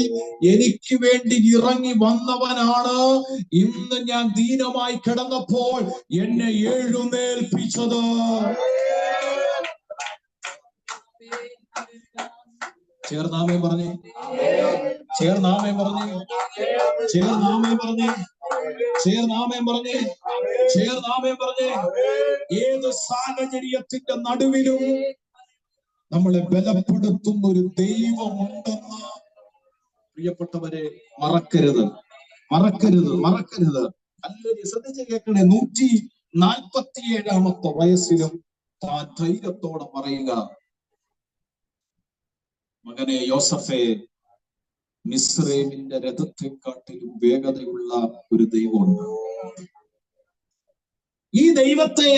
എനിക്ക് വേണ്ടി ഇറങ്ങി വന്നവനാണ് ഇന്ന് ഞാൻ ദീനമായി കിടന്നപ്പോൾ എന്നെ എഴുന്നേൽപ്പിച്ചത്. ചേർന്നാമേ പറഞ്ഞേ, ഏത് സാഹചര്യത്തിന്റെ നടുവിലും നമ്മളെ ബലപ്പെടുത്തുന്ന ഒരു ദൈവമുണ്ടെന്ന് പ്രിയപ്പെട്ടവരെ മറക്കരുത്. അല്ലെങ്കിൽ ശ്രദ്ധിച്ച് കേൾക്കണേ. 147-ാമത്തെ വയസ്സിലും താൻ ധൈര്യത്തോടെ പറയുക, മകനെ യോസഫേ, മിസ്രൈമിന്റെ രഥത്തെക്കാട്ടിലും വേഗതയുള്ള ഒരു ദൈവമുണ്ട്. ഈ ദൈവത്തെ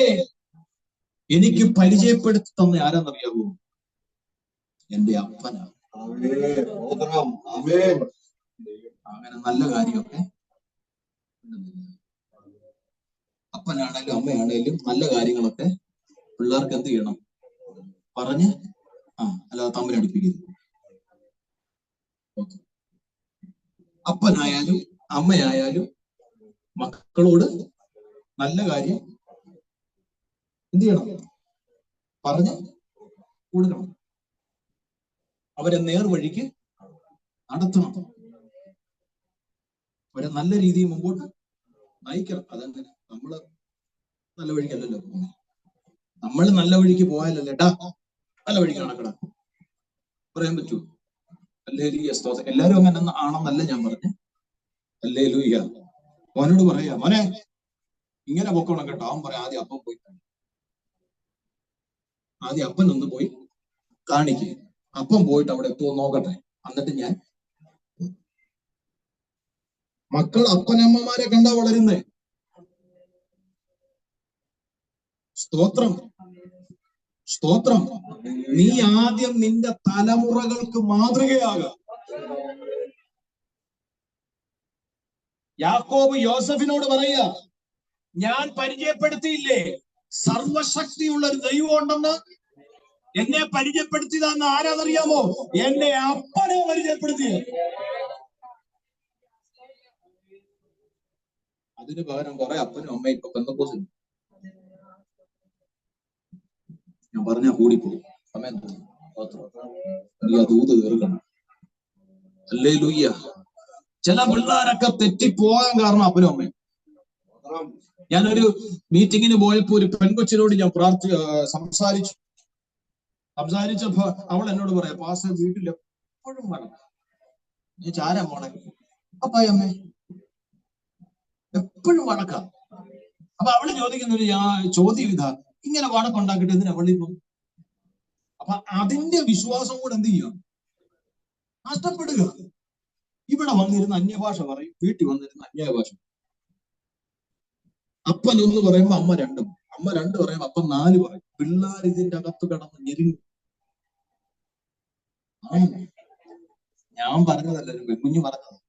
എനിക്ക് പരിചയപ്പെടുത്തി തന്ന ആരാന്നറിയാവോ? എന്റെ അപ്പനാ. അങ്ങനെ നല്ല കാര്യമൊക്കെ അപ്പനാണേലും അമ്മയാണേലും നല്ല കാര്യങ്ങളൊക്കെ പിള്ളേർക്ക് എന്ത് ചെയ്യണം? പറഞ്ഞ് അല്ലാതെ തമ്മിലടിപ്പിക്കരുത്. അപ്പനായാലും അമ്മയായാലും മക്കളോട് നല്ല കാര്യം എന്ത് ചെയ്യണം? പറഞ്ഞ് കൊടുക്കണം. അവരെ നേർവഴിക്ക് നടത്തണം. അവരെ നല്ല രീതിയിൽ മുമ്പോട്ട് നയിക്കണം. അതങ്ങനെ നമ്മള് നല്ല വഴിക്കല്ലല്ലോ പോകുന്നത്. നമ്മൾ നല്ല വഴിക്ക് പോയാലല്ലേ ടാ നല്ല വഴിക്ക് നടക്കണം പറയാൻ പറ്റൂ? ഹല്ലേലൂയ, സ്തോത്രം. എല്ലാരും അങ്ങനെ ആണെന്നല്ല ഞാൻ പറഞ്ഞേ. ഹല്ലേലൂയ. മോനോട് പറയാ, മോനെ ഇങ്ങനെ പൊക്കണം കേട്ടോ. അവൻ പറയാം ആദ്യം അപ്പം പോയി കാണിക്കും. ആദ്യം അപ്പനൊന്ന് പോയി കാണിക്കും. അപ്പം പോയിട്ട് അവിടെ എത്തുമോ നോക്കട്ടെ, എന്നിട്ട് ഞാൻ. മക്കൾ അപ്പനമ്മമാരെ കണ്ടാ വളരുന്നേ. സ്തോത്രം, സ്തോത്രം. നീ ആദ്യം നിന്റെ തലമുറകൾക്ക് മാതൃകയാകുക. യാക്കോബ് യോസഫിനോട് പറയുക, ഞാൻ പരിചയപ്പെടുത്തിയില്ലേ സർവശക്തിയുള്ള ഒരു ദൈവം ഉണ്ടെന്ന്? എന്നെ പരിചയപ്പെടുത്തിയതാന്ന് ആരാന്നറിയാമോ? എന്റെ അപ്പനെ പരിചയപ്പെടുത്തിയത്. അതിന് പകരം കുറെ അപ്പനും അമ്മയും ഇപ്പൊ പെന്തക്കോസിൽ. ഞാൻ പറഞ്ഞാ കൂടിപ്പോയി സമയം ദൂത് തീർക്കണം. ഹല്ലേലൂയ. ചില പിള്ളേരൊക്കെ തെറ്റിപ്പോകാൻ കാരണം അപ്പനും അമ്മയും. ഞാനൊരു മീറ്റിങ്ങിന് പോയപ്പോ ഒരു പെൺകൊച്ചിനോട് ഞാൻ സംസാരിച്ചപ്പോ അവൾ എന്നോട് പറയാം, പാസ്റ്റർ വീട്ടിൽ എപ്പോഴും വഴക്ക. ഞാൻ ചാരാ മോളെ? അപ്പായി അമ്മേ എപ്പോഴും വഴക്ക. അപ്പൊ അവള് ചോദിക്കുന്ന ഒരു ചോദ്യം ഇതാ, ഇങ്ങനെ വഴക്കുണ്ടാക്കിയിട്ട് എന്തിനാ പള്ളിയിൽ പോകും? അപ്പൊ അതിന്റെ വിശ്വാസം കൂടെ എന്ത് ചെയ്യുക? നഷ്ടപ്പെടുക. ഇവിടെ വന്നിരുന്ന അന്യഭാഷ പറയും, വീട്ടിൽ വന്നിരുന്ന അന്യഭാഷ. അപ്പൻ ഒന്ന് പറയുമ്പോ അമ്മ രണ്ടും, അമ്മ രണ്ട് പറയുമ്പോ അപ്പൻ നാല് പറയും. പിള്ളേർ ഇതിന്റെ അകത്ത് കിടന്ന് ഞെരുങ്ങി. ഞാൻ പറഞ്ഞതല്ല, കുഞ്ഞു പറഞ്ഞത്.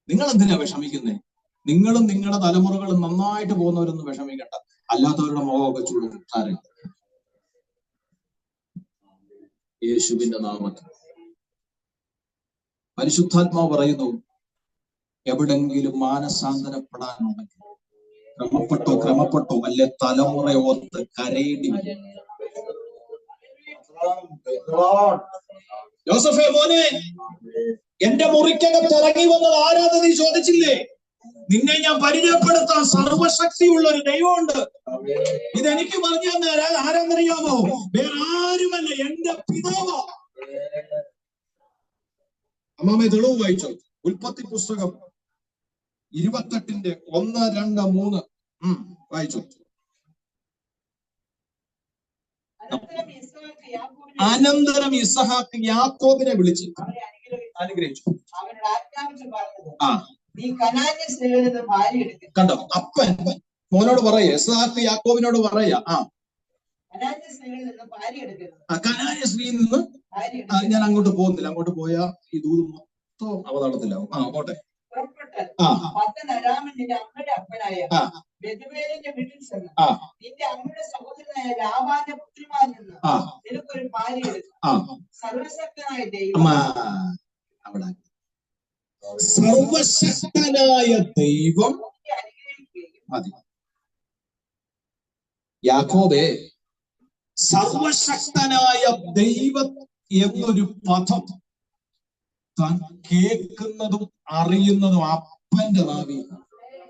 നിങ്ങൾ എന്തിനാ വിഷമിക്കുന്നേ? നിങ്ങളും നിങ്ങളുടെ തലമുറകളും നന്നായിട്ട് പോകുന്നവരൊന്നും വിഷമിക്കണ്ട. അല്ലാത്തവരുടെ മുഖമൊക്കെ ചൂടാരെ യേശുവിന്റെ നാമത്തിൽ. പരിശുദ്ധാത്മാവ് പറയുന്നു, എവിടെങ്കിലും മാനസാന്തരപ്പെടാനുണ്ടെങ്കിൽ ക്രമപ്പെട്ടോ അല്ലെ തലമുറ ഓർത്ത് കരയേണ്ടി വരും. യോസഫേ മോനെ, എന്റെ മുറിക്കകത്ത് ഇറങ്ങി വന്നത് ആരാധന നീ ചോദിച്ചില്ലേ? നിന്നെ ഞാൻ പരിചയപ്പെടുത്താൻ സർവശക്തിയുള്ള ഒരു ദൈവമുണ്ട്. ഇതെനിക്ക് പറഞ്ഞു തന്നാൽ ആരാന്നറിയാമോ? വേറെ ആരുമല്ല, എന്റെ പിതാവ്. അമ്മാമേ തെളിവ് വായിച്ചോ? ഉൽപ്പത്തി പുസ്തകം 28:1, 2, 3 വായിച്ചോ. അനന്തരം ഇസഹാക്ക് യാക്കോബിനെ വിളിച്ച് അനുഗ്രഹിച്ചു. കണ്ടോ? അപ്പൻ മോനോട് പറയാ, ഇസഹാക്ക് യാക്കോബിനോട് പറയാ, കനാന്യ സ്ത്രീയിൽ നിന്ന് ഞാൻ അങ്ങോട്ട് പോകുന്നില്ല. അങ്ങോട്ട് പോയാ ഈ ദൂത് മൊത്തം അവതാളത്തിലാവും. അങ്ങോട്ടെ. സർവശക്തനായ ദൈവം മതി. യാക്കോബേ, സർവശക്തനായ ദൈവം എന്നൊരു പദം താൻ കേൾക്കുന്നതും അറിയുന്നതും അപ്പന്റെ നാവി.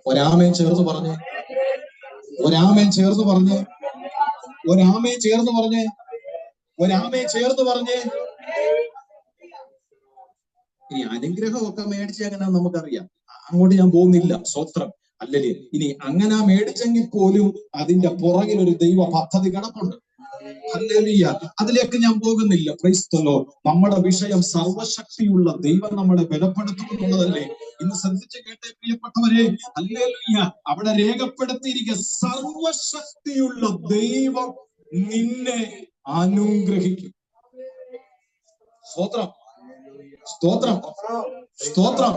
ഒരാമേൻ ചേർന്ന് പറഞ്ഞേ, ഒരാമേൻ ചേർന്ന് പറഞ്ഞേ, ഒരാമേൻ ചേർന്ന് പറഞ്ഞേ, ഒരാമേൻ ചേർന്ന് പറഞ്ഞേ. ഇനി അനുഗ്രഹമൊക്കെ മേടിച്ച അങ്ങനെ നമുക്കറിയാം. അങ്ങോട്ട് ഞാൻ പോകുന്നില്ല. സ്വത്രം അല്ലല്ലേ? ഇനി അങ്ങനെ മേടിച്ചെങ്കിൽ പോലും അതിന്റെ പുറകിൽ ഒരു ദൈവ പദ്ധതി കിടപ്പുണ്ട്. ഹല്ലേലൂയ. അതിലേക്ക് ഞാൻ പോകുന്നില്ല. Price the Lord. നമ്മുടെ വിഷയം സർവശക്തിയുള്ള ദൈവം നമ്മളെ ബലപ്പെടുത്തുമെന്നുള്ളതല്ലേ? ഇന്ന് ശ്രദ്ധിച്ച് കേട്ടേ പ്രിയപ്പെട്ടവരെ. ഹല്ലേലൂയ. അവിടെ രേഖപ്പെടുത്തിയിരിക്കുക, സർവശക്തിയുള്ള ദൈവം നിന്നെ അനുഗ്രഹിക്കും. സ്തോത്രം, സ്തോത്രം, സ്തോത്രം.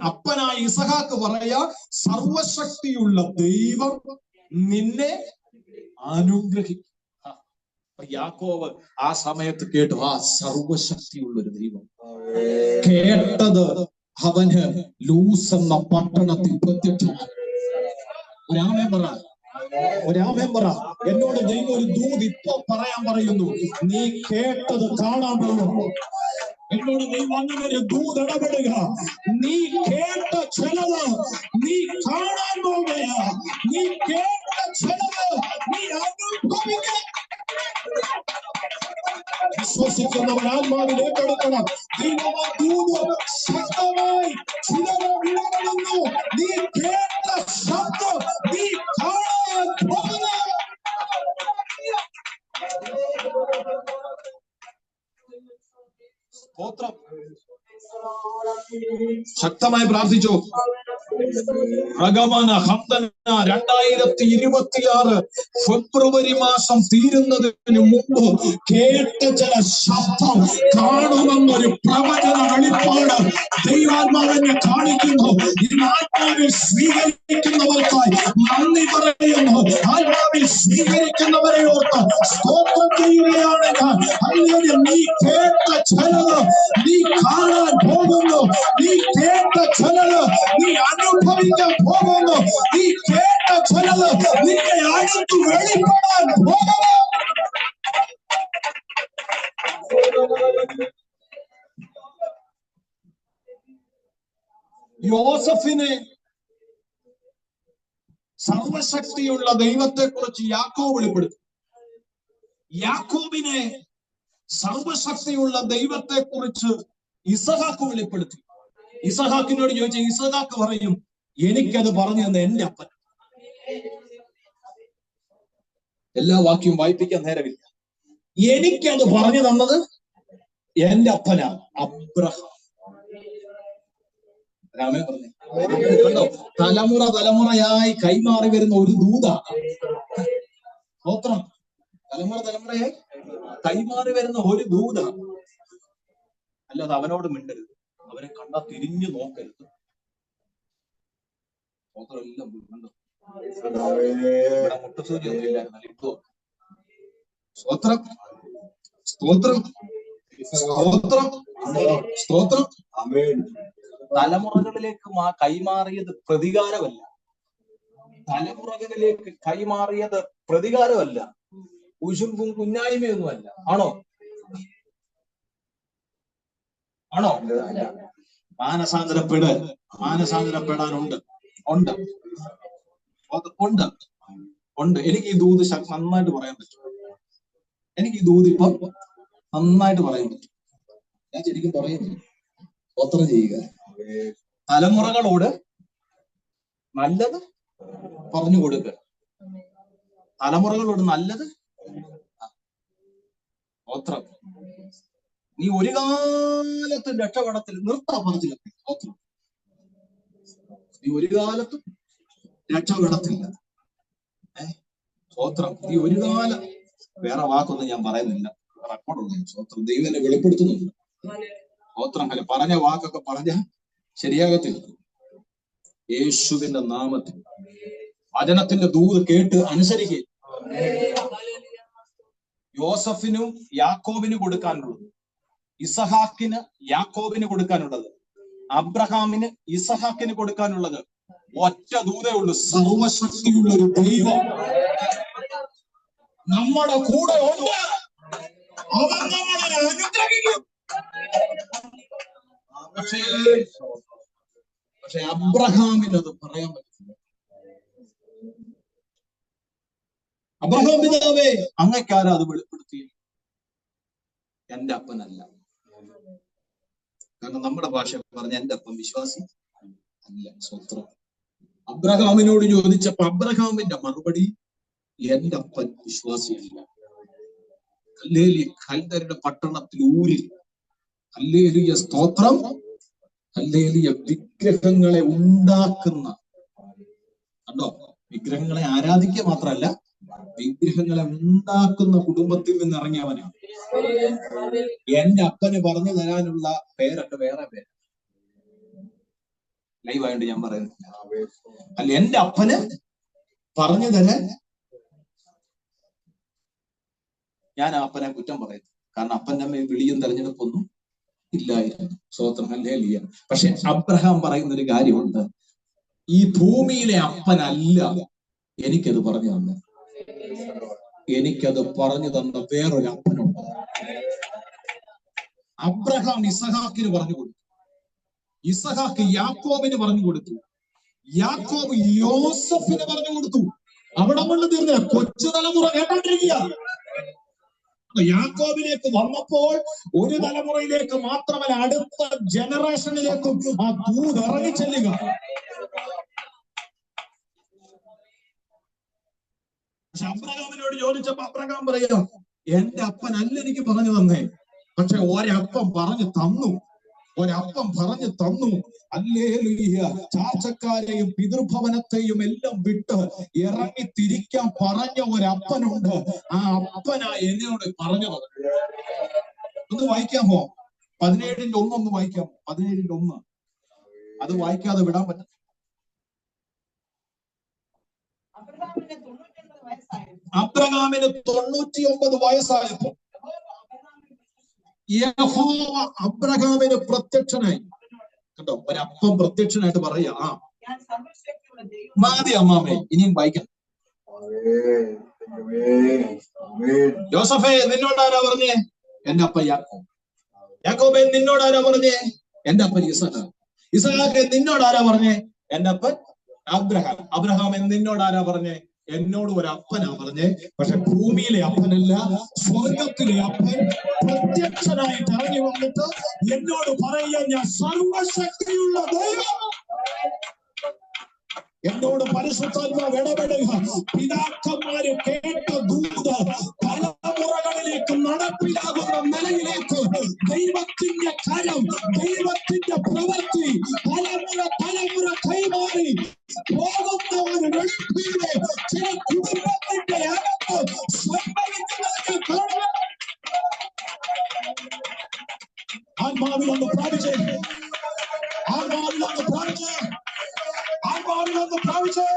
അപ്പനായ ഇസഹാക്ക് പറയാ, സർവശക്തിയുള്ള ദൈവം നിന്നെ അനുഗ്രഹിക്കും. യാക്കോബ് ആ സമയത്ത് കേട്ടു, ആ സർവശക്തിയുള്ള ഒരു ദൈവം. കേട്ടത് അവന് ലൂസ് എന്ന പട്ടണത്തിൽ പ്രത്യക്ഷമായി. ഒരാമേൻ പറ, ഒരാമേൻ പറ. എന്നോട് ദൈവം ഒരു ദൂത് ഇപ്പൊ പറയാൻ പറയുന്നു, നീ കേട്ടത് കാണാൻ പോകുന്നു. എന്നോട് ദൈവം അങ്ങനെ ഒരു ദൂത് ഇടപെടുക. നീ കേട്ട ചിലത് നീ കാണാൻ പോകുകയാ. നീ കേട്ട ചിലത് നീ അനുഭവിക്കുക. വിശ്വസിക്കുന്നവർ ആത്മാവിൽ ഏറ്റെടുക്കണം. ദൂത് ശക്തമായി ചിലരെ ഇടപെടുന്നു. നീ കേട്ട ശബ്ദം നീ കാണാൻ പോകുന്നു. സ്തോത്രം. ശക്തമായി പ്രാർത്ഥിച്ചു. 2026 ഫെബ്രുവരി മാസം തീരുന്നതിന് മുമ്പ് കേട്ട ചില ശബ്ദം കാണുമെന്നൊരു പ്രവചന വെളിപ്പാട് ദൈവാത്മാവിനെ കാണിക്കുന്നു. ഇന്ന് ആത്മാവിൽ സ്വീകരിക്കുന്നവർക്കായി നന്ദി പറയുന്നു. ആത്മാവിൽ സ്വീകരിക്കുന്നവരെ ഓർത്ത് സ്തോത്രം ചെയ്യുകയാണ് ഞാൻ. അല്ലെങ്കിൽ നീ കേട്ട ചിലത് നീ കാണാൻ പോകുന്നു. നീ കേട്ട ചിലത് നീ അനുഭവിക്കാൻ പോകുന്നു. നീ കേട്ട ചിലത് നിന്റെ അടുത്ത് വെളിപ്പെടാൻ പോകുന്നു. യോസഫിനെ സർവശക്തിയുള്ള ദൈവത്തെ കുറിച്ച് യാക്കോബ് വെളിപ്പെടുത്തി. യാക്കോബിനെ സർവശക്തിയുള്ള ദൈവത്തെ കുറിച്ച് ഇസഹാക്ക് വെളിപ്പെടുത്തി. ഇസഹാക്കിനോട് ചോദിച്ച ഇസഹാക്ക് പറയും, എനിക്കത് പറഞ്ഞു തന്ന എന്റെ അപ്പൻ. എല്ലാ വാക്യവും വായിപ്പിക്കാൻ നേരമില്ല. എനിക്കത് പറഞ്ഞു തന്നത് എന്റെ അപ്പനാണ് അബ്രഹാം. രാമേ പറഞ്ഞു. കണ്ടോ, തലമുറ തലമുറയായി കൈമാറി വരുന്ന ഒരു ദൂതാണ്. സ്തോത്രം. തലമുറ തലമുറയായി കൈമാറി വരുന്ന ഒരു ദൂതാണ്. അല്ലാതെ അവനോട് മിണ്ടരുത്, അവനെ കണ്ടാ തിരിഞ്ഞു നോക്കരുത്. സ്തോത്രം. എല്ലാം കണ്ടോ, ഇവിടെ മുട്ടസൂചി ഒന്നും ഇല്ലായിരുന്നു. ഇപ്പോ സ്തോത്രം, സ്തോത്രം, സ്തോത്രം, സ്തോത്രം. തലമുറകളിലേക്ക് കൈമാറിയത് പ്രതികാരമല്ല. തലമുറകളിലേക്ക് കൈമാറിയത് പ്രതികാരമല്ല, കുശുമ്പും കുഞ്ഞായ്മയൊന്നുമല്ല. ആണോ? ആണോ? മാനസാന്തരപ്പെടാനുണ്ട്, ഉണ്ട്, ഉണ്ട്, ഉണ്ട്. എനിക്ക് ഈ ദൂത് നന്നായിട്ട് പറയാൻ പറ്റും. എനിക്ക് ഈ ദൂത് ഇപ്പൊ നന്നായിട്ട് പറയാൻ പറ്റും. ഞാൻ ശരിക്കും പറയുന്നു. സ്തോത്രം ചെയ്യുക. തലമുറകളോട് നല്ലത് പറഞ്ഞു കൊടുക്കുക. തലമുറകളോട് നല്ലത്. സ്തോത്രം. നീ ഒരു കാലത്തും രക്ഷപ്പെടത്തിൽ നിർത്തപ്പറച്ചില്ല. സ്തോത്രം. നീ ഒരു കാലത്തും രക്ഷപ്പെടത്തില്ല. സ്തോത്രം. നീ ഒരു കാലം, വേറെ വാക്കൊന്നും ഞാൻ പറയുന്നില്ല, റെക്കോർഡുള്ള സ്തോത്രം. ദൈവം എന്നെ വെളിപ്പെടുത്തുന്നുണ്ട്. സ്തോത്രം. അല്ല, പറഞ്ഞ വാക്കൊക്കെ പറഞ്ഞ ശരിയാകത്തില്ല. യേശുവിന്റെ നാമത്തിൽ വചനത്തിന്റെ ദൂത് കേട്ട് അനുസരിക്കുക. യോസഫിനും യാക്കോബിന് കൊടുക്കാനുള്ളത്, ഇസഹാക്കിന് യാക്കോബിന് കൊടുക്കാനുള്ളത്, അബ്രഹാമിന് ഇസഹാക്കിന് കൊടുക്കാനുള്ളത് ഒറ്റ ദൂതേ ഉള്ളൂ. സർവശക്തിയുള്ള ഒരു ദൈവം നമ്മുടെ കൂടെ ഉണ്ട്. അവൻ നമ്മളെ അനുഗ്രഹിക്കും. പക്ഷെ അബ്രഹാമിന് അത് പറയാൻ പറ്റില്ല. അബ്രഹാം പിതാവേ, അങ്ങക്കാരാ അത് വെളിപ്പെടുത്തി? എന്റെ അപ്പനല്ല. കാരണം നമ്മുടെ ഭാഷ പറഞ്ഞ എന്റെ അപ്പൻ വിശ്വാസി അല്ല. സ്വത്രം. അബ്രഹാമിനോട് ചോദിച്ചപ്പോ അബ്രഹാമിന്റെ മറുപടി എന്റെ അപ്പൻ വിശ്വാസിയല്ല. ഹല്ലേലൂയ. കൽദരുടെ പട്ടണത്തിൽ ഊരിൽ ഹല്ലേലൂയ സ്തോത്രം. ഹല്ലേലൂയ. വിഗ്രഹങ്ങളെ ഉണ്ടാക്കുന്ന, കണ്ടോ, വിഗ്രഹങ്ങളെ ആരാധിക്കുക മാത്രമല്ല, വിഗ്രഹങ്ങളെ ഉണ്ടാക്കുന്ന കുടുംബത്തിൽ നിന്ന് ഇറങ്ങിയവനാണ്. എന്റെ അപ്പന് പറഞ്ഞു തരാനുള്ള പേരൊക്കെ വേറെ പേര്. ലൈവായിട്ട് ഞാൻ പറയുന്നില്ല. അല്ല, എന്റെ അപ്പന് പറഞ്ഞു തരാൻ ഞാൻ ആ അപ്പനെ കുറ്റം പറയുന്നു. കാരണം അപ്പന്റെ അമ്മയെ വിളിയും തെരഞ്ഞെടുപ്പൊന്നും ഇല്ലായിരുന്നു. സ്വതന്ത്രം. ഹല്ലേലൂയ. പക്ഷെ അബ്രഹാം പറയുന്ന ഒരു കാര്യമുണ്ട്. ഈ ഭൂമിയിലെ അപ്പനല്ല എനിക്കത് പറഞ്ഞു തന്നെ. എനിക്കത് പറഞ്ഞു തന്ന വേറൊരു അപ്പനുണ്ട്. അബ്രഹാം ഇസഹാക്കിന് പറഞ്ഞു കൊടുത്തു, ഇസഹാക്ക് യാക്കോബിന് പറഞ്ഞു കൊടുത്തു, യാക്കോബ് യോസഫിന് പറഞ്ഞു കൊടുത്തു. അവിടെ കൊണ്ട് തീർന്ന കൊച്ചു തലമുറ കേട്ടോണ്ടിരിക്കുക. യാക്കോബിലേക്ക് വന്നപ്പോൾ ഒരു തലമുറയിലേക്ക് മാത്രമല്ല, അടുത്ത ജനറേഷനിലേക്കും ആ ദൂത് ഇറങ്ങിച്ചെല്ലുക. പക്ഷെ അബ്രഹാമിനോട് ചോദിച്ചപ്പോ അബ്രഹാം പറയാ, എന്റെ അപ്പനല്ല എനിക്ക് പറഞ്ഞു തന്നേ, പക്ഷെ ഒരപ്പം പറഞ്ഞു തന്നു, ഒരപ്പം പറഞ്ഞു തന്നു. ഹല്ലേലൂയ. ചാർച്ചക്കാരെയും പിതൃഭവനത്തെയും എല്ലാം വിട്ട് ഇറങ്ങി തിരിക്കാൻ പറഞ്ഞ ഒരപ്പനുണ്ട്. ആ അപ്പനാ എന്നോട് പറഞ്ഞത്. ഒന്ന് വായിക്കാമോ? 17:1 ഒന്ന് വായിക്കാമോ? 17:1 അത് വായിക്കാതെ വിടാൻ പറ്റും. അബ്രഹാമിന് 99 വയസ്സായപ്പോ യഹോവ അബ്രഹാമിന് പ്രത്യക്ഷനായി. കണ്ടോ, ഒരപ്പം പ്രത്യക്ഷനായിട്ട് പറയാ. മതി അമ്മാമേ, ഇനിയും വായിക്കാം. യോസഫേ, നിന്നോട് ആരാ പറഞ്ഞേ? എന്റെ അപ്പൻ യാക്കോബ്. യാക്കോബേ, നിന്നോട് ആരാ പറഞ്ഞേ? എന്റെ അപ്പൻ ഇസഹാക്ക്. ഇസഹാക്കെ, നിന്നോട് ആരാ പറഞ്ഞേ? എന്റെ അപ്പൻ അബ്രഹാം. അബ്രഹാം നിന്നോട് ആരാ പറഞ്ഞേ? എന്നോട് ഒരു അപ്പനാ പറഞ്ഞേ. പക്ഷെ ഭൂമിയിലെ അപ്പനല്ല, സ്വർഗത്തിലെ അപ്പൻ പ്രത്യക്ഷനായിട്ട് ഇറങ്ങി വന്നിട്ട് എന്നോട് പറയുക, ഞാൻ സർവശക്തിയുള്ള ദൈവം. എന്നോട് പരിശുദ്ധാത്മാവ് ഇടപെടുക. പിതാക്കന്മാര് കേട്ട ദൂത് തലമുറകളിലേക്ക് നടപ്പിലാകുന്ന നിലയിലേക്ക് ദൈവത്തിന്റെ കരം, ദൈവത്തിന്റെ പ്രവൃത്തി തലമുറ കൈമാറി പോകുന്ന ഒരു വെളിപ്പിലെ ചില കുടുംബത്തിന്റെ അകത്ത് സംഭവിക്കുന്നതൊക്കെ കാണുക. ആത്മാവിലൊന്ന് പ്രാപിച്ചേ, ആത്മാവിലൊന്ന് പ്രാപിച്ചേ, ആത്മാവിലൊന്ന് പ്രാപിച്ചേ.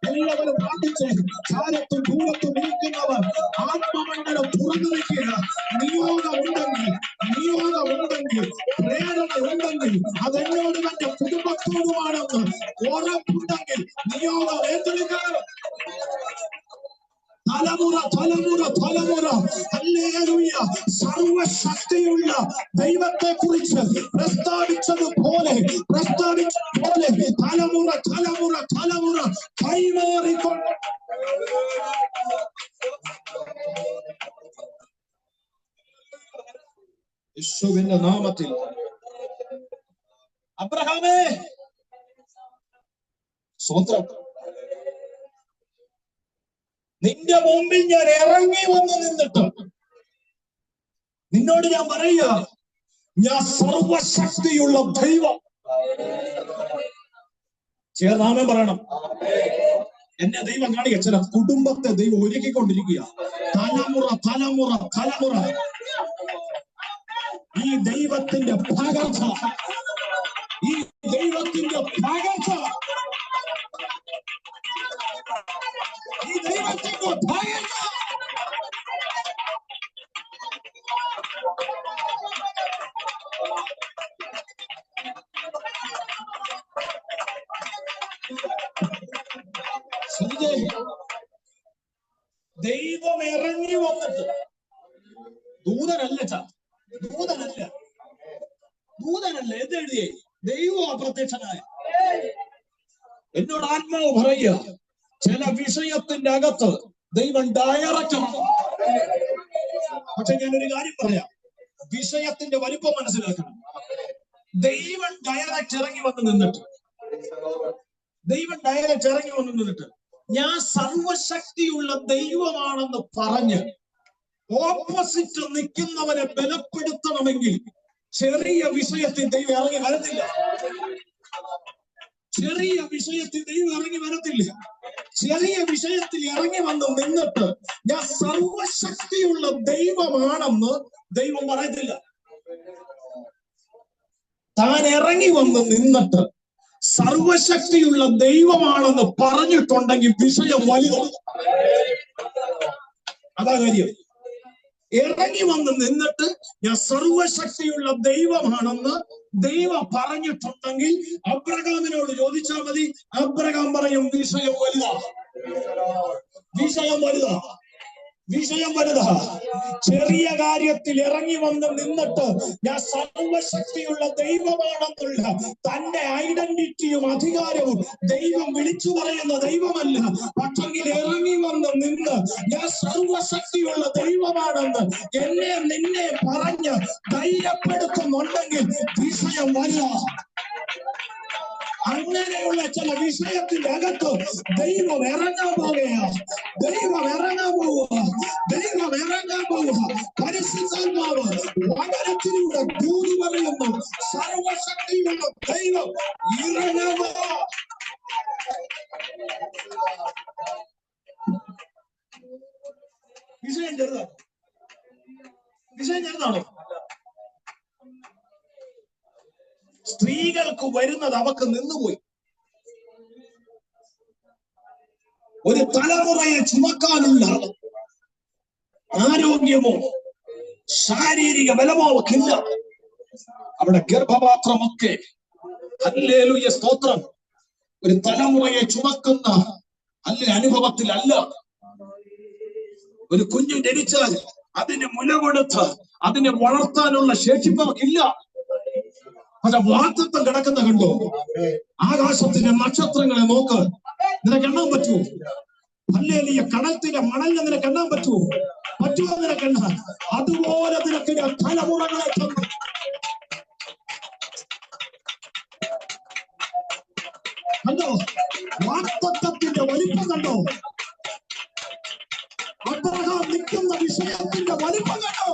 എല്ലാവരും പ്രാർത്ഥിച്ച് കാലത്തും ദൂരത്തും നിൽക്കുന്നവർ ആത്മമണ്ഡലം തുറന്നു വയ്ക്കുക. നിയോഗമുണ്ടെങ്കിൽ, പ്രേരണ ഉണ്ടെങ്കിൽ അതെന്നോട് തന്റെ കുടുംബത്തോടുമാണെന്ന് ഉറപ്പുണ്ടെങ്കിൽ നിയോഗം ഏറ്റെടുക്കുക. തലമുറ തലമുറ തലമുറ ഹല്ലേലൂയ സർവശക്തിയുള്ള ദൈവത്തെ കുറിച്ച് പ്രസ്താവിച്ചതുപോലെ തലമുറ തലമുറ തലമുറ കൈമാറിക്കൊണ്ട് യേശുവിന്റെ നാമത്തിൽ അബ്രഹാമേ സ്വന്തം നിന്റെ മുമ്പിൽ ഞാൻ ഇറങ്ങി വന്ന് നിന്നിട്ട് നിന്നോട് ഞാൻ പറയുക, ഞാൻ സർവശക്തിയുള്ള ദൈവം. ചേർന്നാമേ പറയണം. എന്നെ ദൈവം കാണിക്കുക. ചില കുടുംബത്തെ ദൈവം ഒരുക്കിക്കൊണ്ടിരിക്കുക. തലമുറ തലമുറ തലമുറ ഈ ദൈവത്തിന്റെ പകർച്ച, ഈ ദൈവത്തിന്റെ പകർച്ച, ഈ ദൈവത്തിന്റെ പകർച്ച. ദൈവം ഇറങ്ങി വന്നിട്ട് ദൂതനല്ല എന്തെഴുതിയേ? ദൈവം അപ്രത്യക്ഷനായ. എന്നോട് ആത്മാവ് പറയുക, ചില വിഷയത്തിന്റെ അകത്ത് ദൈവം ഡയറക്ടറാണ്. പക്ഷെ ഞാനൊരു കാര്യം പറയാം, വിഷയത്തിന്റെ വലിപ്പം മനസ്സിലാക്കണം. ദൈവം ഡയറക്റ്റ് ഇറങ്ങി വന്ന് നിന്നിട്ട് ഞാൻ സർവശക്തിയുള്ള ദൈവമാണെന്ന് പറഞ്ഞ് ഓപ്പോസിറ്റ് നിൽക്കുന്നവരെ ബലപ്പെടുത്തണമെങ്കിൽ ചെറിയ വിഷയത്തിൽ ദൈവം ഇറങ്ങി വരത്തില്ല. ചെറിയ വിഷയത്തിൽ ഇറങ്ങി വന്ന് നിന്നിട്ട് ഞാൻ സർവശക്തിയുള്ള ദൈവമാണെന്ന് ദൈവം പറയത്തില്ല. താൻ ഇറങ്ങി വന്ന് നിന്നിട്ട് സർവശക്തിയുള്ള ദൈവമാണെന്ന് പറഞ്ഞിട്ടുണ്ടെങ്കിൽ വിഷയം വലുതാണ്. അതാ കാര്യം. ഇറങ്ങി വന്ന് നിന്നിട്ട് ഞാൻ സർവശക്തിയുള്ള ദൈവമാണെന്ന് ദൈവം പറഞ്ഞിട്ടുണ്ടെങ്കിൽ അബ്രഹാമിനോട് ചോദിച്ചാൽ മതി. അബ്രഹാം പറയും, വിഷയം വലുതാ. ചെറിയ കാര്യത്തിൽ ഇറങ്ങി വന്ന് നിന്നിട്ട് ഞാൻ സർവശക്തിയുള്ള ദൈവമാണെന്നുള്ള തന്റെ ഐഡന്റിറ്റിയും അധികാരവും ദൈവം വിളിച്ചു പറയുന്ന ദൈവമല്ല. പക്ഷെങ്കിൽ ഇറങ്ങി വന്ന് നിന്ന് ഞാൻ സർവശക്തിയുള്ള ദൈവമാണെന്ന് എന്നെ നിന്നെ പറഞ്ഞ് ധൈര്യപ്പെടുത്തുന്നുണ്ടെങ്കിൽ വിഷയം വലുതാ. അങ്ങനെയുള്ള ചില വിഷയത്തിന്റെ അകത്ത് ദൈവം ഇറങ്ങാൻ പോവുക. പരിശുദ്ധാത്മാവ് വചനത്തിലൂടെ ദൂത് പറയുന്നു, സർവശക്തിയുള്ള ദൈവം ഇറങ്ങുക. വിഷയം ചെറുതാണോ? സ്ത്രീകൾക്ക് വരുന്നത് അവക്ക് നിന്നുപോയി. ഒരു തലമുറയെ ചുമക്കാനുള്ള ആരോഗ്യമോ ശാരീരിക ബലമോ അവക്കില്ല. അവിടെ ഗർഭപാത്രമൊക്കെ ഹല്ലേലൂയ സ്തോത്രം ഒരു തലമുറയെ ചുമക്കുന്ന അനുഭവത്തിലല്ല. ഒരു കുഞ്ഞു ജനിച്ചാൽ അതിന് മുല കൊടുത്ത് അതിനെ വളർത്താനുള്ള ശേഷിപ്പ് അവക്കില്ല. പക്ഷെ വാഗ്ദത്തം കിടക്കുന്ന കണ്ടോ? ആകാശത്തിന്റെ നക്ഷത്രങ്ങളെ നോക്ക്, നിനക്ക് എണ്ണാൻ പറ്റുമോ? ഹല്ലേലൂയ. കടൽത്തിന്റെ മണലിനെ നിനക്ക് എണ്ണാൻ പറ്റുമോ? നിനക്ക് എണ്ണാൻ? അതുപോലെ നിനക്ക് തലമുറകളെ തന്നു. കണ്ടോ വാഗ്ദത്തത്തിന്റെ വലിപ്പം? കണ്ടോ അബ്രഹാം നിൽക്കുന്ന വിഷയത്തിന്റെ വലിപ്പം? കണ്ടോ